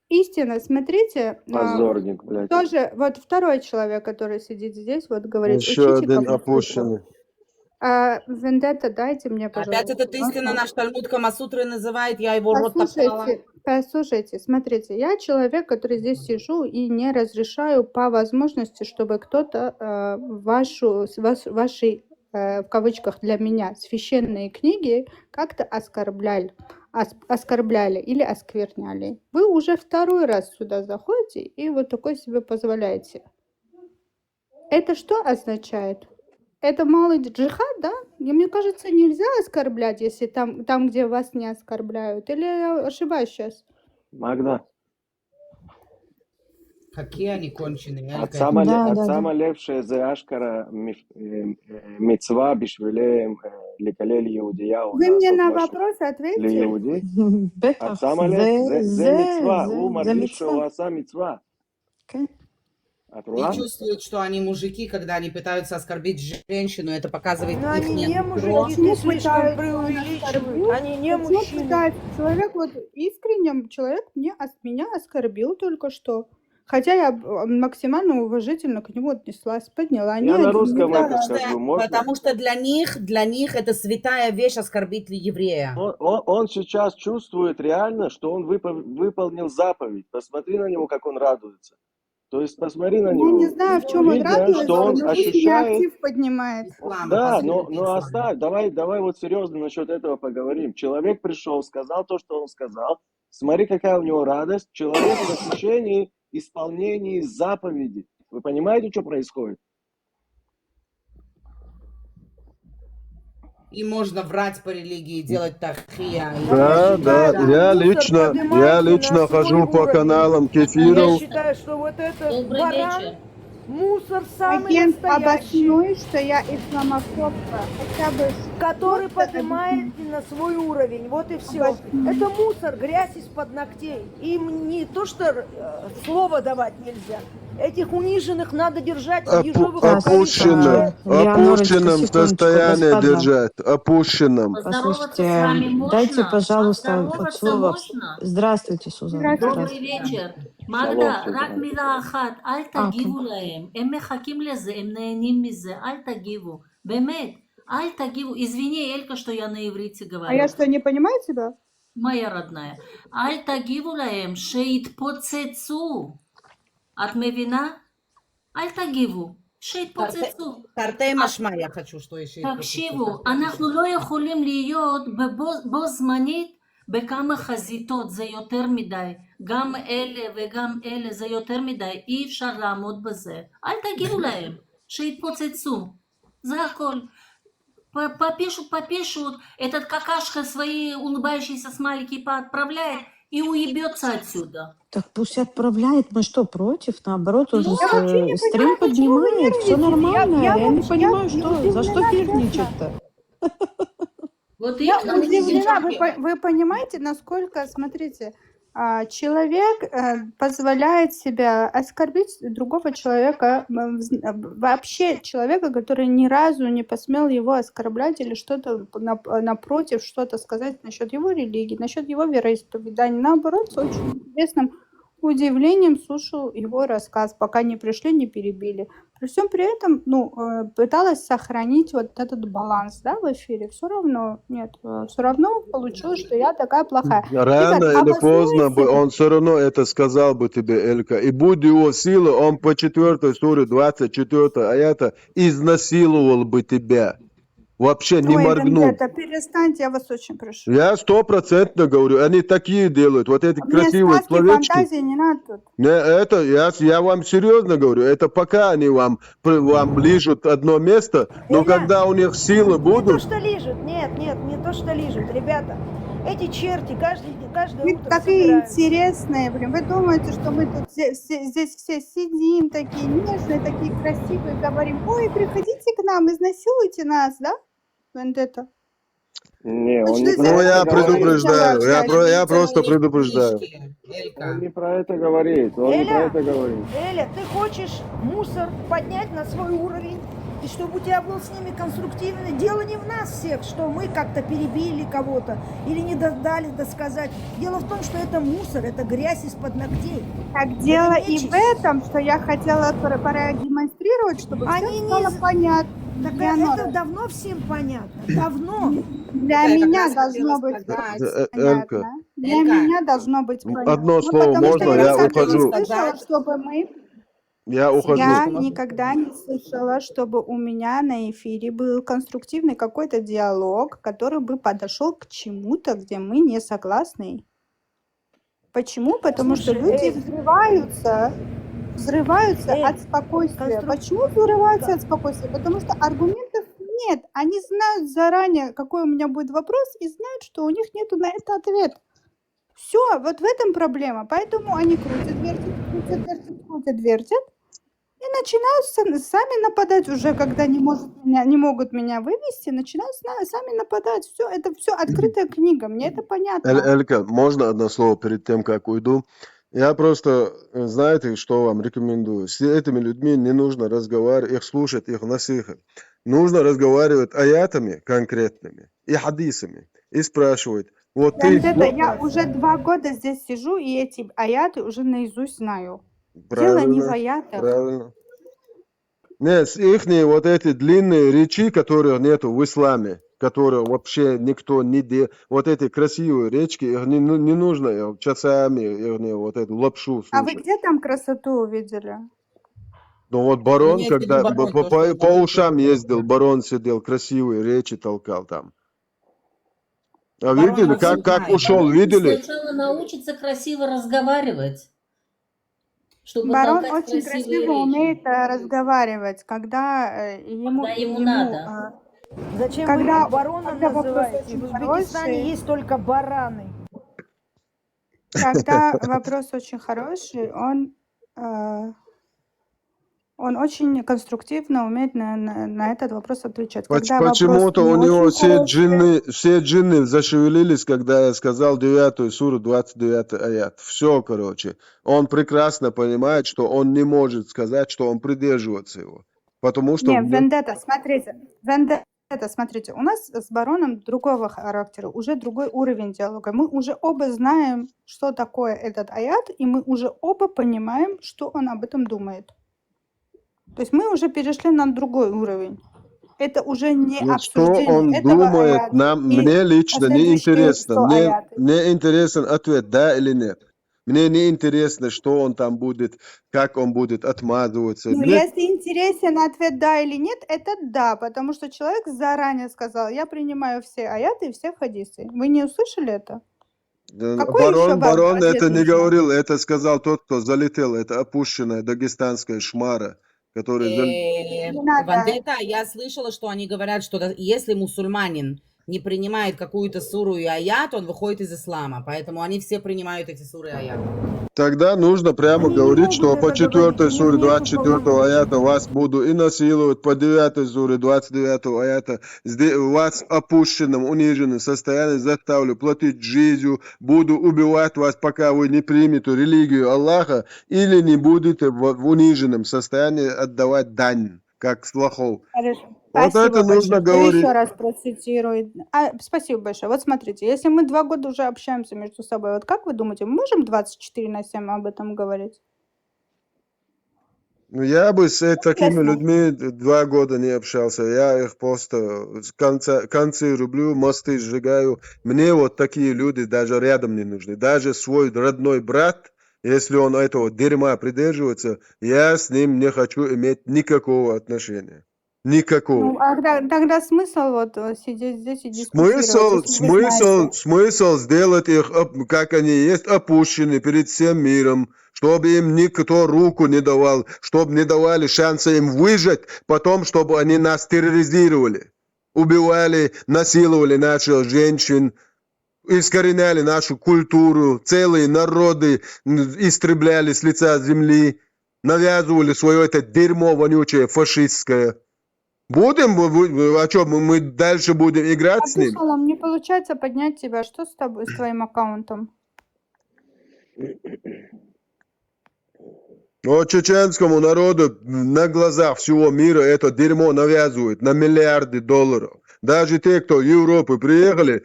Speaker 15: Истина, смотрите,
Speaker 21: Позорник, блядь.
Speaker 15: тоже вот второй человек, который сидит здесь, вот говорит,
Speaker 3: Еще
Speaker 15: учите
Speaker 3: один
Speaker 15: Камасутру.
Speaker 3: опущенный.
Speaker 15: Вендетта, дайте мне, пожалуйста.
Speaker 20: Опять этот истина наш Талмуд Камасутры называет, я его рот топтала.
Speaker 15: Послушайте, смотрите, я человек, который здесь сижу и не разрешаю по возможности, чтобы кто-то ваши, в кавычках для меня, священные книги как-то оскорбляли или оскверняли. Вы уже второй раз сюда заходите и вот такой себе позволяете. Это что означает? Это малый джихад, да? И мне кажется, нельзя оскорблять, если там, где вас не оскорбляют. Или я ошибаюсь сейчас?
Speaker 21: Магда.
Speaker 20: Какие они конченые.
Speaker 21: От сама лепшая за ашкара мицва бишвиле лекалель иудея.
Speaker 15: Вы мне на вопрос ответьте.
Speaker 21: От сама за мицва. У мардиша у аса мицва.
Speaker 20: И чувствуют, что они мужики, когда они пытаются оскорбить женщину, это показывает
Speaker 1: Но
Speaker 20: их
Speaker 1: они
Speaker 20: нет.
Speaker 1: не мужики, ты слишком преувеличивают. Они не мужчины.
Speaker 15: Человек, вот искренне, человек меня оскорбил только что. Хотя я максимально уважительно к нему отнеслась, подняла.
Speaker 21: Я на русском это скажу, можно?
Speaker 20: Потому что для них это святая вещь оскорбить еврея.
Speaker 21: Он сейчас чувствует реально, что он выполнил заповедь. Посмотри на него, как он радуется. То есть посмотри на него.
Speaker 15: Я не знаю, в чем он радуется,
Speaker 21: что он
Speaker 15: но
Speaker 21: ощущает...
Speaker 15: актив поднимает.
Speaker 21: Да, но оставь. Давай вот серьезно насчет этого поговорим. Человек пришел, сказал то, что он сказал. Смотри, какая у него радость. Человек в ощущении исполнении заповеди. Вы понимаете, что происходит?
Speaker 20: И можно врать по религии, делать тахия.
Speaker 3: Да, я лично хожу по каналам кефиров.
Speaker 1: Я считаю, что вот этот баран, мусор самый
Speaker 15: Агент,
Speaker 1: настоящий.
Speaker 15: обоснуй, что я исламофобка. Хотя бы...
Speaker 1: Который поднимает на свой уровень. Вот и все. Это мусор, грязь из-под ногтей. Им не то, что слово давать нельзя. Этих униженных надо держать в ежовых
Speaker 3: опущенном состоянии держать. Опущенном.
Speaker 14: Послушайте, дайте, пожалуйста, вот слово. Здравствуйте, Сузанна.
Speaker 5: Добрый вечер. Магда, רק מילה אחת, אל תגיבו להם. הם מחכים לזה, הם נהנים מזה, אל תגיבו. באמת, אל תגיבו. Извини, Элька, что я на иврите говорю.
Speaker 15: А я что, не понимаю тебя?
Speaker 5: моя родная. אל תגיבו להם שיתפוצצו. את מבינה? אל תגיבו. שיתפוצצו.
Speaker 20: תרתי משמע, я хочу, что еще.
Speaker 5: תקשיבו, אנחנו לא יכולים להיות בו זמנית בכמה חזיתות, זה יותר מדי. גם אלה וגם אלה, זה יותר מדי. אי אפשר לעמוד בזה. אל תגידו להם שיתפוצצו. זה הכל. Попишут, этот какашка свои улыбающиеся смайлики поотправляет и уебется отсюда.
Speaker 14: Так пусть отправляет, мы что, против? Наоборот, он же стрим поднимает, все нормально. Я не понимаю, за что нервничать-то?
Speaker 5: Вот
Speaker 15: я удивлена. Вы понимаете, насколько, смотрите, человек позволяет себя оскорбить другого человека, вообще человека, который ни разу не посмел его оскорблять или что-то напротив, что-то сказать насчет его религии, насчет его вероисповедания. Наоборот, с очень интересным удивлением слушал его рассказ, пока не пришли, не перебили. При всем при этом, пыталась сохранить вот этот баланс, да, в эфире. Все равно, нет, все равно получилось, что я такая плохая.
Speaker 3: Рано
Speaker 15: Ребят,
Speaker 3: или поздно бы
Speaker 15: обоснуйте.
Speaker 3: он все равно это сказал бы тебе, Элька. И будь его силы, он по 4 суре 24 аята изнасиловал бы тебя. Вообще не
Speaker 15: Ой,
Speaker 3: моргнул.
Speaker 15: Вендетта, перестаньте, я вас очень прошу.
Speaker 3: Я 100% говорю, они такие делают, вот эти
Speaker 15: Мне
Speaker 3: красивые
Speaker 15: сказки,
Speaker 3: словечки.
Speaker 15: фантазии не надо тут.
Speaker 3: Не, это я вам серьезно говорю, это пока они вам лижут одно место, но когда у них силы
Speaker 1: Не то,
Speaker 3: будут,
Speaker 1: что лижут, нет, не то, что лижут, ребята. Эти черти каждое
Speaker 15: Вы
Speaker 1: утро
Speaker 15: такие
Speaker 1: собираются.
Speaker 15: интересные, блин. Вы думаете, что мы тут здесь все сидим, такие нежные, такие красивые, говорим, ой, приходите к нам, изнасилуйте нас, да? Вендетта.
Speaker 21: Не,
Speaker 15: Ну
Speaker 21: он
Speaker 15: что
Speaker 21: не
Speaker 15: за
Speaker 21: про
Speaker 3: ну
Speaker 21: это
Speaker 3: я
Speaker 21: говорит.
Speaker 3: предупреждаю,
Speaker 15: вообще?
Speaker 3: я просто предупреждаю.
Speaker 21: Он
Speaker 20: Элька.
Speaker 21: не про это говорит, он не про
Speaker 1: Эля,
Speaker 21: это говорит.
Speaker 1: Эля, ты хочешь мусор поднять на свой уровень, и чтобы у тебя был с ними конструктивный. Дело не в нас всех, что мы как-то перебили кого-то или не дали досказать. Дело в том, что это мусор, это грязь из-под ногтей.
Speaker 15: Так дело
Speaker 1: Это
Speaker 15: и
Speaker 1: нечисть.
Speaker 15: в этом, что я хотела продемонстрировать, чтобы
Speaker 1: Они
Speaker 15: всем
Speaker 1: не
Speaker 15: стало
Speaker 1: з-
Speaker 15: понятно.
Speaker 1: Так
Speaker 15: Леонора,
Speaker 1: это давно всем понятно. Давно.
Speaker 15: для
Speaker 20: Да, я как
Speaker 15: меня
Speaker 20: раз хотела
Speaker 15: должно быть
Speaker 20: сказать.
Speaker 3: Элька,
Speaker 15: понятно. Для
Speaker 20: Элька,
Speaker 15: меня должно быть понятно.
Speaker 3: одно слово
Speaker 15: Потому что
Speaker 3: можно,
Speaker 15: я
Speaker 20: я
Speaker 3: я
Speaker 15: никогда не
Speaker 3: ухожу.
Speaker 15: слышала, чтобы мы...
Speaker 3: Я ухожу.
Speaker 15: Я
Speaker 20: секундочку, можно?
Speaker 15: никогда не слышала, чтобы у меня на эфире был конструктивный какой-то диалог, который бы подошел к чему-то, где мы не согласны. Почему? Потому что
Speaker 1: Слушай,
Speaker 15: люди
Speaker 1: Эль,
Speaker 15: взрываются
Speaker 1: Эль,
Speaker 15: от спокойствия.
Speaker 1: конструк-
Speaker 15: Почему взрываются от спокойствия? Потому что аргументов нет. Они знают заранее, какой у меня будет вопрос, и знают, что у них нету на это ответ. Все, вот в этом проблема. Поэтому они крутят, и начинают сами нападать уже, когда не могут меня вывести, начинают сами нападать. Все, это все открытая книга, мне это понятно.
Speaker 3: Элька, можно одно слово перед тем, как уйду? Я просто, знаете, что вам рекомендую? С этими людьми не нужно разговаривать, их слушать, их насихать. Нужно разговаривать аятами конкретными и хадисами. И спрашивать, вот ты...
Speaker 15: Вендетта, я уже 2 года здесь сижу, и эти аяты уже наизусть знаю. Дело не в
Speaker 3: Правильно,
Speaker 15: аятах.
Speaker 3: правильно. Нет, ихние вот эти длинные речи, которые нету в исламе, которые вообще никто не делает, вот эти красивые речки, их не нужно часами вот эту лапшу
Speaker 15: А вы
Speaker 3: слушать.
Speaker 15: где там красоту увидели?
Speaker 3: Ну вот барон,
Speaker 20: Имеется в виду
Speaker 3: когда
Speaker 20: барон, то, что
Speaker 3: по
Speaker 20: он
Speaker 3: ушам
Speaker 20: говорит.
Speaker 3: ездил, барон сидел, красивые речи толкал там. А
Speaker 20: Барон
Speaker 3: видели,
Speaker 20: очень
Speaker 3: как
Speaker 20: знает.
Speaker 3: ушел,
Speaker 5: Барон
Speaker 3: видели?
Speaker 5: сначала научится красиво разговаривать, чтобы
Speaker 15: Барон
Speaker 5: толкать
Speaker 15: очень
Speaker 5: красивые
Speaker 15: красиво
Speaker 5: речи,
Speaker 15: умеет разговаривать, когда ему,
Speaker 5: когда ему надо.
Speaker 1: Зачем
Speaker 15: когда,
Speaker 1: вы барона
Speaker 15: когда вопрос
Speaker 1: называете?
Speaker 15: очень
Speaker 1: В Узбекистане
Speaker 15: хороший,
Speaker 1: есть только бараны.
Speaker 15: когда вопрос очень хороший, он очень конструктивно умеет на этот вопрос отвечать. Когда вопрос
Speaker 3: Почему-то
Speaker 15: не
Speaker 3: у него
Speaker 15: очень
Speaker 3: все джинны зашевелились, когда я сказал 9 суру, 29 аят. Все, короче. Он прекрасно понимает, что он не может сказать, что он придерживается его. Потому что...
Speaker 15: Не, Вендетта, смотрите, у нас с бароном другого характера, уже другой уровень диалога. Мы уже оба знаем, что такое этот аят, и мы уже оба понимаем, что он об этом думает. То есть мы уже перешли на другой уровень. Это уже не
Speaker 3: Ну, что
Speaker 15: обсуждение
Speaker 3: он
Speaker 15: этого
Speaker 3: думает,
Speaker 15: аята и
Speaker 3: мне лично не
Speaker 15: последующие
Speaker 3: интересно.
Speaker 15: 100 аятов.
Speaker 3: Мне интересен ответ, да или нет. Мне не интересно, что он там будет, как он будет отмазываться.
Speaker 15: Ну,
Speaker 3: Мне-
Speaker 15: если интересен ответ да или нет, это да, потому что человек заранее сказал, я принимаю все аяты и все хадисы. Вы не услышали это? Какой еще
Speaker 3: Барон
Speaker 15: ответ
Speaker 3: это не
Speaker 15: нужно?
Speaker 3: говорил, это сказал тот, кто залетел. Это опущенная дагестанская шмара, которая...
Speaker 15: Не надо.
Speaker 20: Вендетта, я слышала, что они говорят, что если мусульманин не принимает какую-то суру и аят, он выходит из ислама. Поэтому они все принимают эти суры и аяты.
Speaker 3: Тогда нужно прямо
Speaker 1: Они не
Speaker 3: говорить,
Speaker 1: могут
Speaker 3: что
Speaker 1: это
Speaker 3: по 4
Speaker 1: говорить, у них
Speaker 3: суре
Speaker 1: нету
Speaker 3: 24
Speaker 1: полномочий.
Speaker 3: аята вас буду и насиловать, по 9 суре 29 аята вас опущенным, униженным состоянии заставлю платить жизнью, буду убивать вас, пока вы не примете религию Аллаха или не будете в униженном состоянии отдавать дань, как с лохов.
Speaker 15: Хорошо.
Speaker 3: Вот
Speaker 15: Спасибо
Speaker 3: это нужно
Speaker 15: большое.
Speaker 3: говорить.
Speaker 15: Еще раз процитирую. Спасибо большое. Вот смотрите, если мы 2 года уже общаемся между собой, вот как вы думаете, мы можем 24/7 об этом говорить?
Speaker 3: Ну, я бы с такими
Speaker 15: Честно.
Speaker 3: людьми 2 года не общался. Я их просто концы рублю, мосты сжигаю. Мне вот такие люди даже рядом не нужны. Даже свой родной брат, если он этого дерьма придерживается, я с ним не хочу иметь никакого отношения. Никакого.
Speaker 15: Ну, а тогда смысл вот сидеть здесь и дискутировать, если вы знаете?
Speaker 3: Смысл сделать их, как они есть, опущены перед всем миром, чтобы им никто руку не давал, чтобы не давали шанса им выжить, потом, чтобы они нас терроризировали, убивали, насиловали наших женщин, искореняли нашу культуру, целые народы истребляли с лица земли, навязывали свое это дерьмо вонючее, фашистское. Будем, а что, мы дальше будем играть с ним?
Speaker 15: Абдусалам, не получается поднять тебя. Что с тобой, с твоим аккаунтом?
Speaker 3: Но чеченскому народу на глазах всего мира это дерьмо навязывают на миллиарды долларов. Даже те, кто в Европу приехали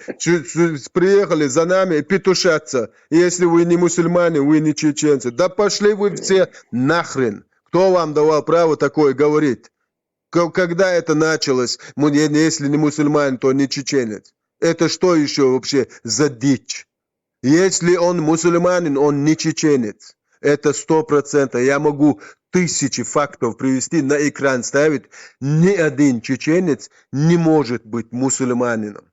Speaker 3: за нами петушатся. Если вы не мусульмане, вы не чеченцы. Да пошли вы все нахрен. Кто вам давал право такое говорить? Когда это началось, если не мусульманин, то не чеченец. Это что еще вообще за дичь? Если он мусульманин, он не чеченец. Это 100%. Я могу 1000 фактов привести, на экран ставить. Ни один чеченец не может быть мусульманином.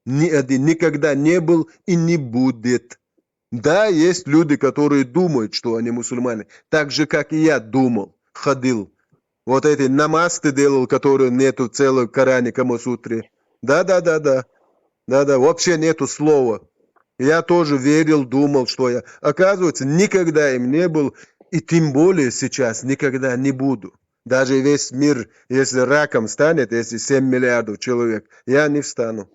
Speaker 3: Ни один. Никогда не был и не будет. Да, есть люди, которые думают, что они мусульмане. Так же, как и я думал, ходил. Вот эти намаз ты делал, которые нету целой в Коране, Камасутре. Да. Вообще нету слова. Я тоже верил, думал, что я... Оказывается, никогда им не был, и тем более сейчас никогда не буду. Даже весь мир, если раком станет, если 7 миллиардов человек, я не встану.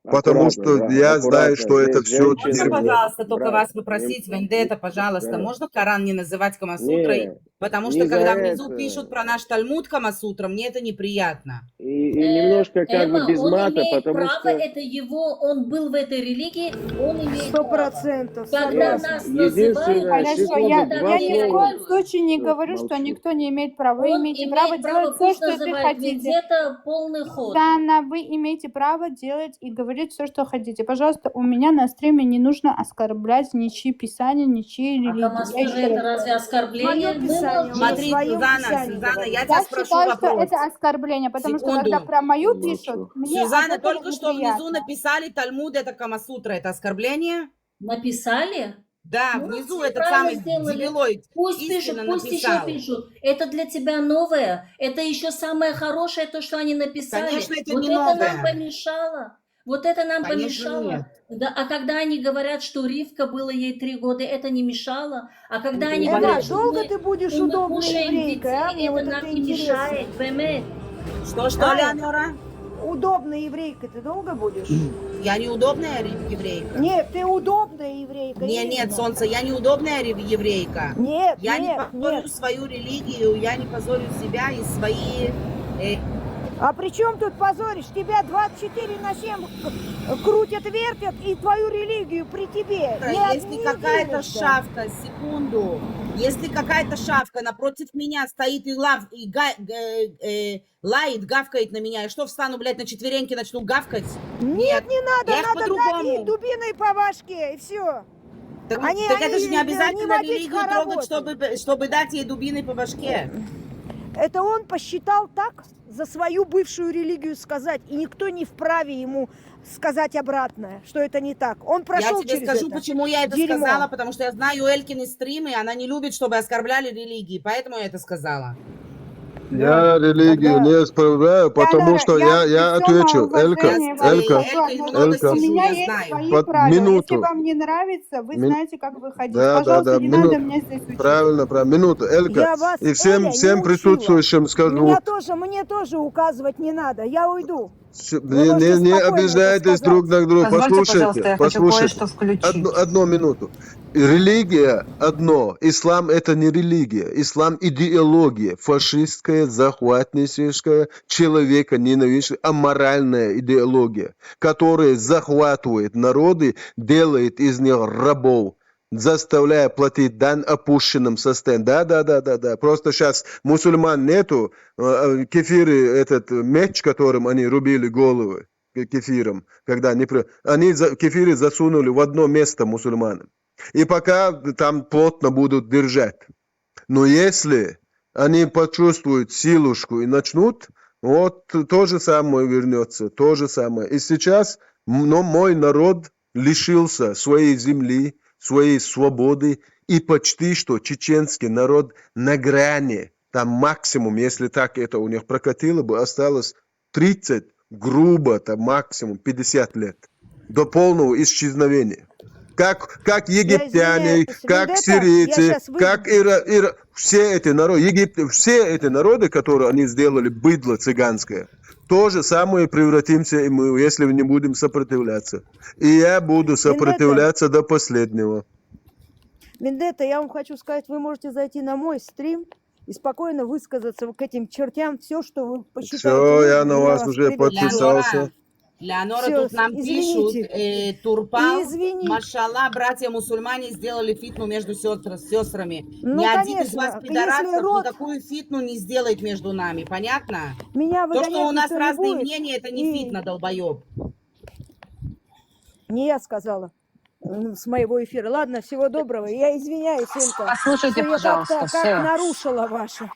Speaker 3: Потому что я знаю, что это все
Speaker 20: Можно,
Speaker 3: дерьмо.
Speaker 20: пожалуйста, только вас попросить, Вендетта, пожалуйста, можно Коран не называть Камасутрой? Потому что,
Speaker 21: не
Speaker 20: когда
Speaker 21: за
Speaker 20: внизу
Speaker 21: это.
Speaker 20: пишут про наш Талмуд Камасутра, мне это неприятно.
Speaker 21: И немножко как бы без
Speaker 5: он
Speaker 21: мата,
Speaker 5: имеет
Speaker 21: потому
Speaker 5: право,
Speaker 21: что...
Speaker 5: это его, он был в этой религии, он имеет
Speaker 1: 100%.
Speaker 5: Когда
Speaker 1: Согласна.
Speaker 5: нас
Speaker 21: Единственное,
Speaker 5: называют,
Speaker 15: Хорошо,
Speaker 21: секунду,
Speaker 15: я
Speaker 21: два
Speaker 15: ни в
Speaker 21: слова.
Speaker 15: коем случае не говорю, что
Speaker 21: Молчу.
Speaker 15: никто не имеет права. Вы
Speaker 5: он
Speaker 15: имеете
Speaker 5: имеет
Speaker 15: право
Speaker 5: право,
Speaker 15: делать все,
Speaker 5: пусть
Speaker 15: что вы
Speaker 5: называют
Speaker 15: хотите.
Speaker 5: где-то полный ход.
Speaker 15: Дана, вы имеете право делать и говорить все, что хотите. Пожалуйста, у меня на стриме не нужно оскорблять ничьи писания, ничьи
Speaker 5: А
Speaker 15: религии.
Speaker 5: Камасутра
Speaker 15: Я еще
Speaker 5: это
Speaker 15: раз
Speaker 5: разве оскорбление?
Speaker 1: Мое писание,
Speaker 5: Мы
Speaker 1: он
Speaker 20: Смотри,
Speaker 1: в своем
Speaker 20: Сюзанна,
Speaker 1: писании
Speaker 20: Сюзанна,
Speaker 1: говорит.
Speaker 20: я тебя
Speaker 15: Я
Speaker 20: спрошу
Speaker 15: считаю, что
Speaker 20: вопрос.
Speaker 15: это оскорбление, потому что
Speaker 20: Секунду.
Speaker 15: когда про мою
Speaker 21: Молчу.
Speaker 15: пишут, мне от
Speaker 20: Сюзанна,
Speaker 15: этого
Speaker 20: только что внизу
Speaker 15: неприятно.
Speaker 20: написали Талмуд это Камасутра. Это оскорбление?
Speaker 5: написали?
Speaker 20: Да,
Speaker 5: Ну,
Speaker 20: внизу
Speaker 5: все
Speaker 20: этот
Speaker 5: правильно
Speaker 20: самый
Speaker 5: сделали.
Speaker 20: дебилоид
Speaker 5: Пусть пишут,
Speaker 20: истинно
Speaker 5: пусть еще
Speaker 20: написал.
Speaker 5: пишут. Это для тебя новое. Это еще самое хорошее, то, что они написали.
Speaker 20: Конечно, это
Speaker 5: вот
Speaker 20: не
Speaker 5: это
Speaker 20: новое.
Speaker 5: нам помешало. Вот это нам
Speaker 20: Конечно,
Speaker 5: помешало.
Speaker 20: нет.
Speaker 5: Да, а когда они говорят, что Ривка было ей 3 года, это не мешало. А когда они
Speaker 1: Эва,
Speaker 5: говорят, что
Speaker 1: долго
Speaker 5: мы,
Speaker 1: ты будешь
Speaker 5: что мы
Speaker 1: удобной
Speaker 5: кушаем
Speaker 1: еврейкой, а?
Speaker 5: детей,
Speaker 1: Мне вот
Speaker 5: это нам
Speaker 1: это
Speaker 5: не
Speaker 1: интересно.
Speaker 5: мешает. Бэмэ.
Speaker 20: Что,
Speaker 1: А?
Speaker 20: Леонора?
Speaker 1: Удобной еврейкой ты долго будешь?
Speaker 20: Я неудобная еврейка?
Speaker 1: Нет, ты удобная еврейка.
Speaker 20: Нет,
Speaker 1: именно.
Speaker 20: нет, солнце, я неудобная еврейка.
Speaker 1: Нет,
Speaker 20: Я не
Speaker 1: нет,
Speaker 20: позорю
Speaker 1: нет.
Speaker 20: свою религию, я не позорю себя и свои...
Speaker 1: А при чем тут позоришь? Тебя 24/7 крутят, вертят и твою религию при тебе. Не
Speaker 20: Если какая-то
Speaker 1: отъединишься.
Speaker 20: шавка, секунду, если какая-то шавка напротив меня стоит и лает, гавкает на меня, я что, встану, блядь, на четвереньки, начну гавкать?
Speaker 1: Нет, не надо,
Speaker 20: я их
Speaker 1: надо дать
Speaker 20: по-другому.
Speaker 1: ей дубиной по башке, и все.
Speaker 20: Так, так это же не обязательно
Speaker 1: водить
Speaker 20: религию
Speaker 1: хоровод.
Speaker 20: трогать, чтобы дать ей дубиной по башке.
Speaker 1: Это он посчитал так, за свою бывшую религию сказать, и никто не вправе ему сказать обратное, что это не так. Он прошел
Speaker 20: Я тебе
Speaker 1: через
Speaker 20: скажу,
Speaker 1: это.
Speaker 20: почему я это
Speaker 1: дерьмо.
Speaker 20: сказала, потому что я знаю Элькины стримы, она не любит, чтобы оскорбляли религии, поэтому я это сказала.
Speaker 3: Я религию не исправляю, потому что я отвечу. Элька.
Speaker 15: У меня есть свои
Speaker 3: Под
Speaker 15: правила.
Speaker 3: минуту.
Speaker 15: Если вам не нравится, вы знаете, как выходить.
Speaker 3: Да,
Speaker 15: Пожалуйста, не
Speaker 3: минуту.
Speaker 15: надо меня здесь учить.
Speaker 3: Правильно. Минуту. Элька.
Speaker 1: Я вас,
Speaker 3: И всем
Speaker 1: Эля, не
Speaker 3: присутствующим
Speaker 1: учила.
Speaker 3: скажу.
Speaker 1: Мне тоже указывать не надо. Я уйду.
Speaker 3: Не обижайтесь друг на друга. Послушайте. Одну минуту. Религия одно. Ислам это не религия. Ислам идеология. Фашистская полная захватническая, человеконенавистная, аморальная идеология, которая захватывает народы, делает из них рабов, заставляя платить дань опущенным состоянием. Да. Просто сейчас мусульман нету, кефиры, этот меч, которым они рубили головы кефиром, когда они кефиры засунули в одно место мусульманам. И пока там плотно будут держать. Но если они почувствуют силушку и начнут, вот то же самое вернется, то же самое. И сейчас мой народ лишился своей земли, своей свободы, и почти что чеченский народ на грани, там максимум, если так это у них прокатило бы, осталось 30, грубо, там максимум 50 лет, до полного исчезновения. Как египтяне, как сирийцы, как все эти народы, все эти народы, которые они сделали, быдло цыганское, то же самое превратимся и мы, если не будем сопротивляться. И я буду сопротивляться до последнего.
Speaker 1: Вендетта, я вам хочу сказать, вы можете зайти на мой стрим и спокойно высказаться к этим чертям все, что вы посчитаете.
Speaker 3: Все, я на вас уже подписался.
Speaker 20: Леонора,
Speaker 1: Всё,
Speaker 20: тут нам
Speaker 1: извините.
Speaker 20: пишут, Турпал,
Speaker 1: Извините.
Speaker 20: машалла, братья-мусульмане сделали фитну между сестрами.
Speaker 1: Ну,
Speaker 20: Ни один из
Speaker 1: конечно,
Speaker 20: вас,
Speaker 1: если
Speaker 20: пидорасов,
Speaker 1: род-
Speaker 20: никакую фитну не сделает между нами, понятно?
Speaker 1: Меня
Speaker 20: То, что
Speaker 1: выгонять
Speaker 20: у нас
Speaker 1: никто не
Speaker 20: разные
Speaker 1: будет.
Speaker 20: мнения, это не
Speaker 1: И-
Speaker 20: фитна, долбоеб.
Speaker 1: Не я сказала с моего эфира. Ладно, всего доброго. Я извиняюсь, Элька,
Speaker 14: Послушайте,
Speaker 1: что я
Speaker 14: пожалуйста,
Speaker 1: как
Speaker 14: всё.
Speaker 1: нарушила ваше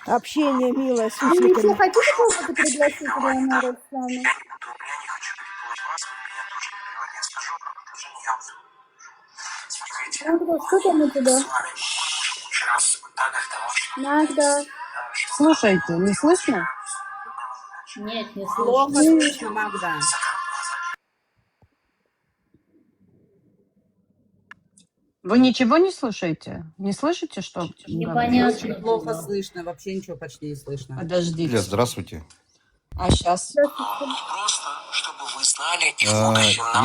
Speaker 1: общение милое с
Speaker 15: Вы еще
Speaker 1: сусликами.
Speaker 15: хотите кого-то пригласить, Леонора, с вами? Магда, что там у тебя? Магда.
Speaker 14: Слушайте, не слышно?
Speaker 5: Нет, не
Speaker 20: Плохо
Speaker 5: слышно.
Speaker 20: слышно, Магда.
Speaker 14: Вы ничего не слушаете? Не слышите, что
Speaker 5: Непонятно.
Speaker 20: Очень плохо слышно, вообще ничего почти не слышно.
Speaker 14: Подождите.
Speaker 4: Здравствуйте.
Speaker 14: А сейчас?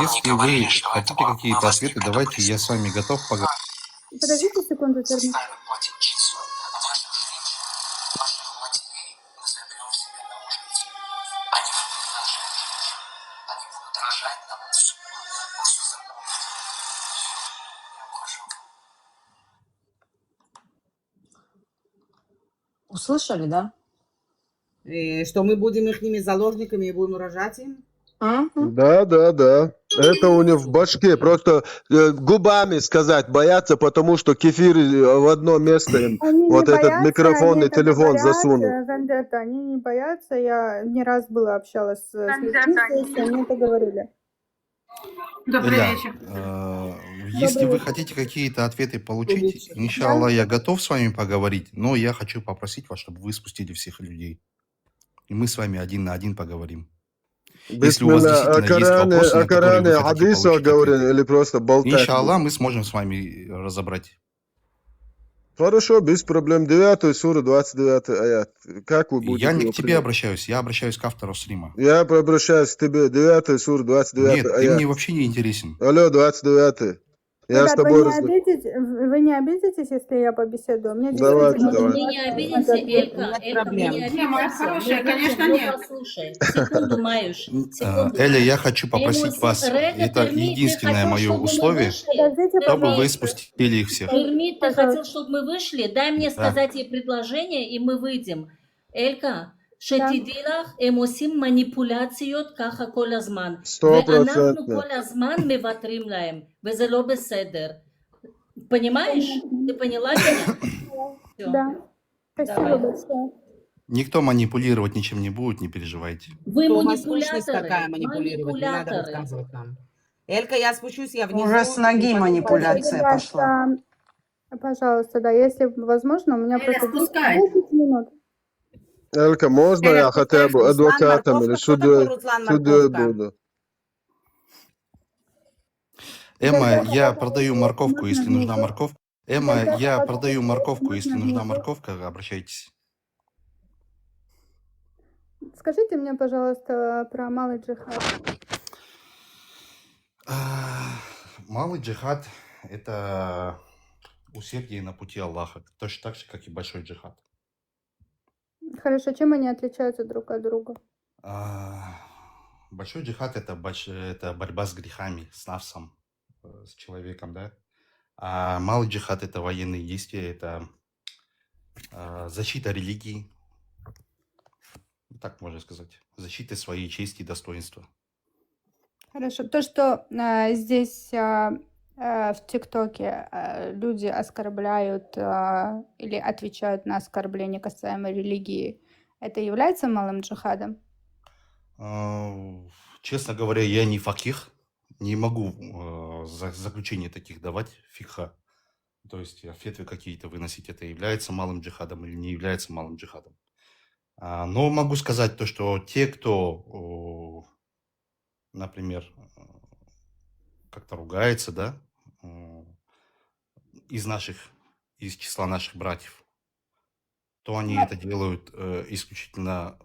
Speaker 4: Если вы хотите какие-то ответы, давайте, я с вами готов поговорить.
Speaker 15: Подождите секунду, Термин.
Speaker 14: Услышали, да?
Speaker 20: Что мы будем их заложниками и будем рожать им?
Speaker 3: Да. Это у них в башке. Просто губами сказать боятся, потому что кефир в одно место им
Speaker 15: Они
Speaker 3: вот
Speaker 15: не
Speaker 3: этот
Speaker 15: боятся,
Speaker 3: микрофон
Speaker 15: они
Speaker 3: и
Speaker 15: это
Speaker 3: телефон
Speaker 15: говорят,
Speaker 3: засунул.
Speaker 15: Вендетта, они не боятся. Я не раз была общалась с людьми, здесь, они это говорили.
Speaker 4: Добрый вечер. Если вы хотите какие-то ответы получить, иншаллах, я готов с вами поговорить, но я хочу попросить вас, чтобы вы спустили всех людей. И мы с вами один на один поговорим. Если у вас
Speaker 3: Бисмилля,
Speaker 4: действительно есть вопросы, на которые
Speaker 3: Коране,
Speaker 4: вы хотите
Speaker 3: хадиса
Speaker 4: получить
Speaker 3: говорим
Speaker 4: ответы.
Speaker 3: или просто болтать?
Speaker 4: Иншаллах, мы сможем с вами разобрать.
Speaker 3: Хорошо, без проблем. 9 сура, 29 аят. Как вы будете
Speaker 4: Я не
Speaker 3: его
Speaker 4: к тебе
Speaker 3: принять?
Speaker 4: обращаюсь, я обращаюсь к автору стрима.
Speaker 3: Я обращаюсь к тебе. 9 сура, 29
Speaker 4: Нет, ты
Speaker 3: аят.
Speaker 4: мне вообще не интересен.
Speaker 3: Алло, 29. Я с
Speaker 15: Ребят,
Speaker 3: тобой
Speaker 15: вы не обидитесь, если я побеседую? Мне
Speaker 3: Давайте,
Speaker 15: действительно
Speaker 3: давайте.
Speaker 5: Мы не обидимся, Элька, мы не обидимся. Конечно, нет. Послушай, секунду, Маюш, секунду.
Speaker 4: Эля, я хочу попросить вас, это единственное мое условие, чтобы вы спустили их всех.
Speaker 5: Перми, ты хотел, чтобы мы вышли? Дай мне сказать ей предложение, и мы выйдем. Элька, שתדעי לך, הם עושים מניפולציות ככה כל הזמן.
Speaker 3: 100%.
Speaker 5: ואנחנו כל הזמן מוותרים להם, וזה לא בסדר. Понимаешь? Ты поняла меня? Всё.
Speaker 15: Да. Спасибо
Speaker 5: Давай.
Speaker 15: большое.
Speaker 4: Никто манипулировать ничем не будет, не переживайте.
Speaker 5: Вы
Speaker 20: Дома сущность
Speaker 5: манипуляторы.
Speaker 20: такая манипулировать, не надо
Speaker 5: Манипуляторы.
Speaker 20: рассказывать нам. Элька, я спущусь, я внизу.
Speaker 14: Уже с ноги
Speaker 20: не
Speaker 14: манипуляция
Speaker 20: пойду.
Speaker 14: пошла.
Speaker 15: Пожалуйста, да, если возможно, у меня просто 10 минут.
Speaker 3: Элька, можно
Speaker 20: Эля,
Speaker 3: я хотя бы
Speaker 20: Руслан,
Speaker 3: адвокатом
Speaker 20: морковка,
Speaker 3: или
Speaker 20: кто такой
Speaker 3: судьей
Speaker 20: Руслан,
Speaker 3: буду?
Speaker 20: морковка?
Speaker 4: Эмма, я продаю морковку, если нужна морковка. Эмма, я продаю морковку, если нужна морковка, обращайтесь.
Speaker 15: Скажите мне, пожалуйста, про малый джихад.
Speaker 4: Малый джихад – это усердие на пути Аллаха, точно так же, как и большой джихад.
Speaker 15: Хорошо, чем они отличаются друг от друга?
Speaker 4: Большой джихад это борьба с грехами, с нафсом, с человеком, да. А малый джихад это военные действия, это защита религии, так можно сказать, защита своей чести и достоинства.
Speaker 15: Хорошо. То, что здесь в ТикТоке люди оскорбляют или отвечают на оскорбления касаемо религии, это является малым джихадом?
Speaker 4: Честно говоря, я не факих, не могу заключения таких давать, фикха. То есть фетвы какие-то выносить, это является малым джихадом или не является малым джихадом. Но могу сказать то, что те, кто, например, как-то ругается, да, из числа наших братьев, то они это делают исключительно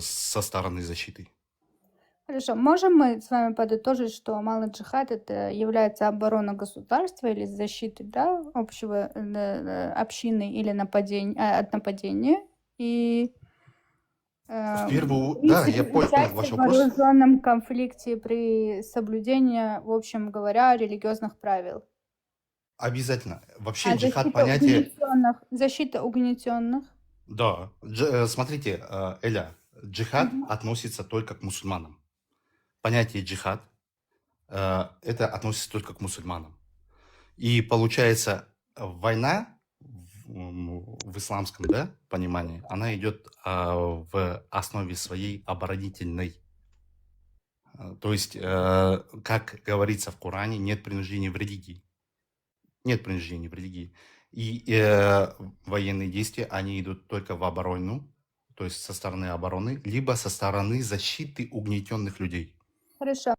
Speaker 4: со стороны защиты.
Speaker 15: Хорошо. Можем мы с вами подытожить, что малый джихад это является оборона государства или защиты, да, общего общины или от нападения и
Speaker 4: В первую, да, я понял ваш
Speaker 15: участие в
Speaker 4: вопрос.
Speaker 15: вооруженном конфликте при соблюдении, в общем говоря, религиозных правил.
Speaker 4: Обязательно. Вообще
Speaker 15: А
Speaker 4: джихад понятие...
Speaker 15: защита угнетенных?
Speaker 4: Да. Смотрите, Эля, джихад относится только к мусульманам. Понятие джихад это относится только к мусульманам. И получается, война в исламском, да, понимании, она идет в основе своей оборонительной. То есть, как говорится в Коране, нет принуждения в религии. Нет принуждения в религии. И военные действия, они идут только в оборону, то есть со стороны обороны, либо со стороны защиты угнетенных людей.
Speaker 15: Хорошо.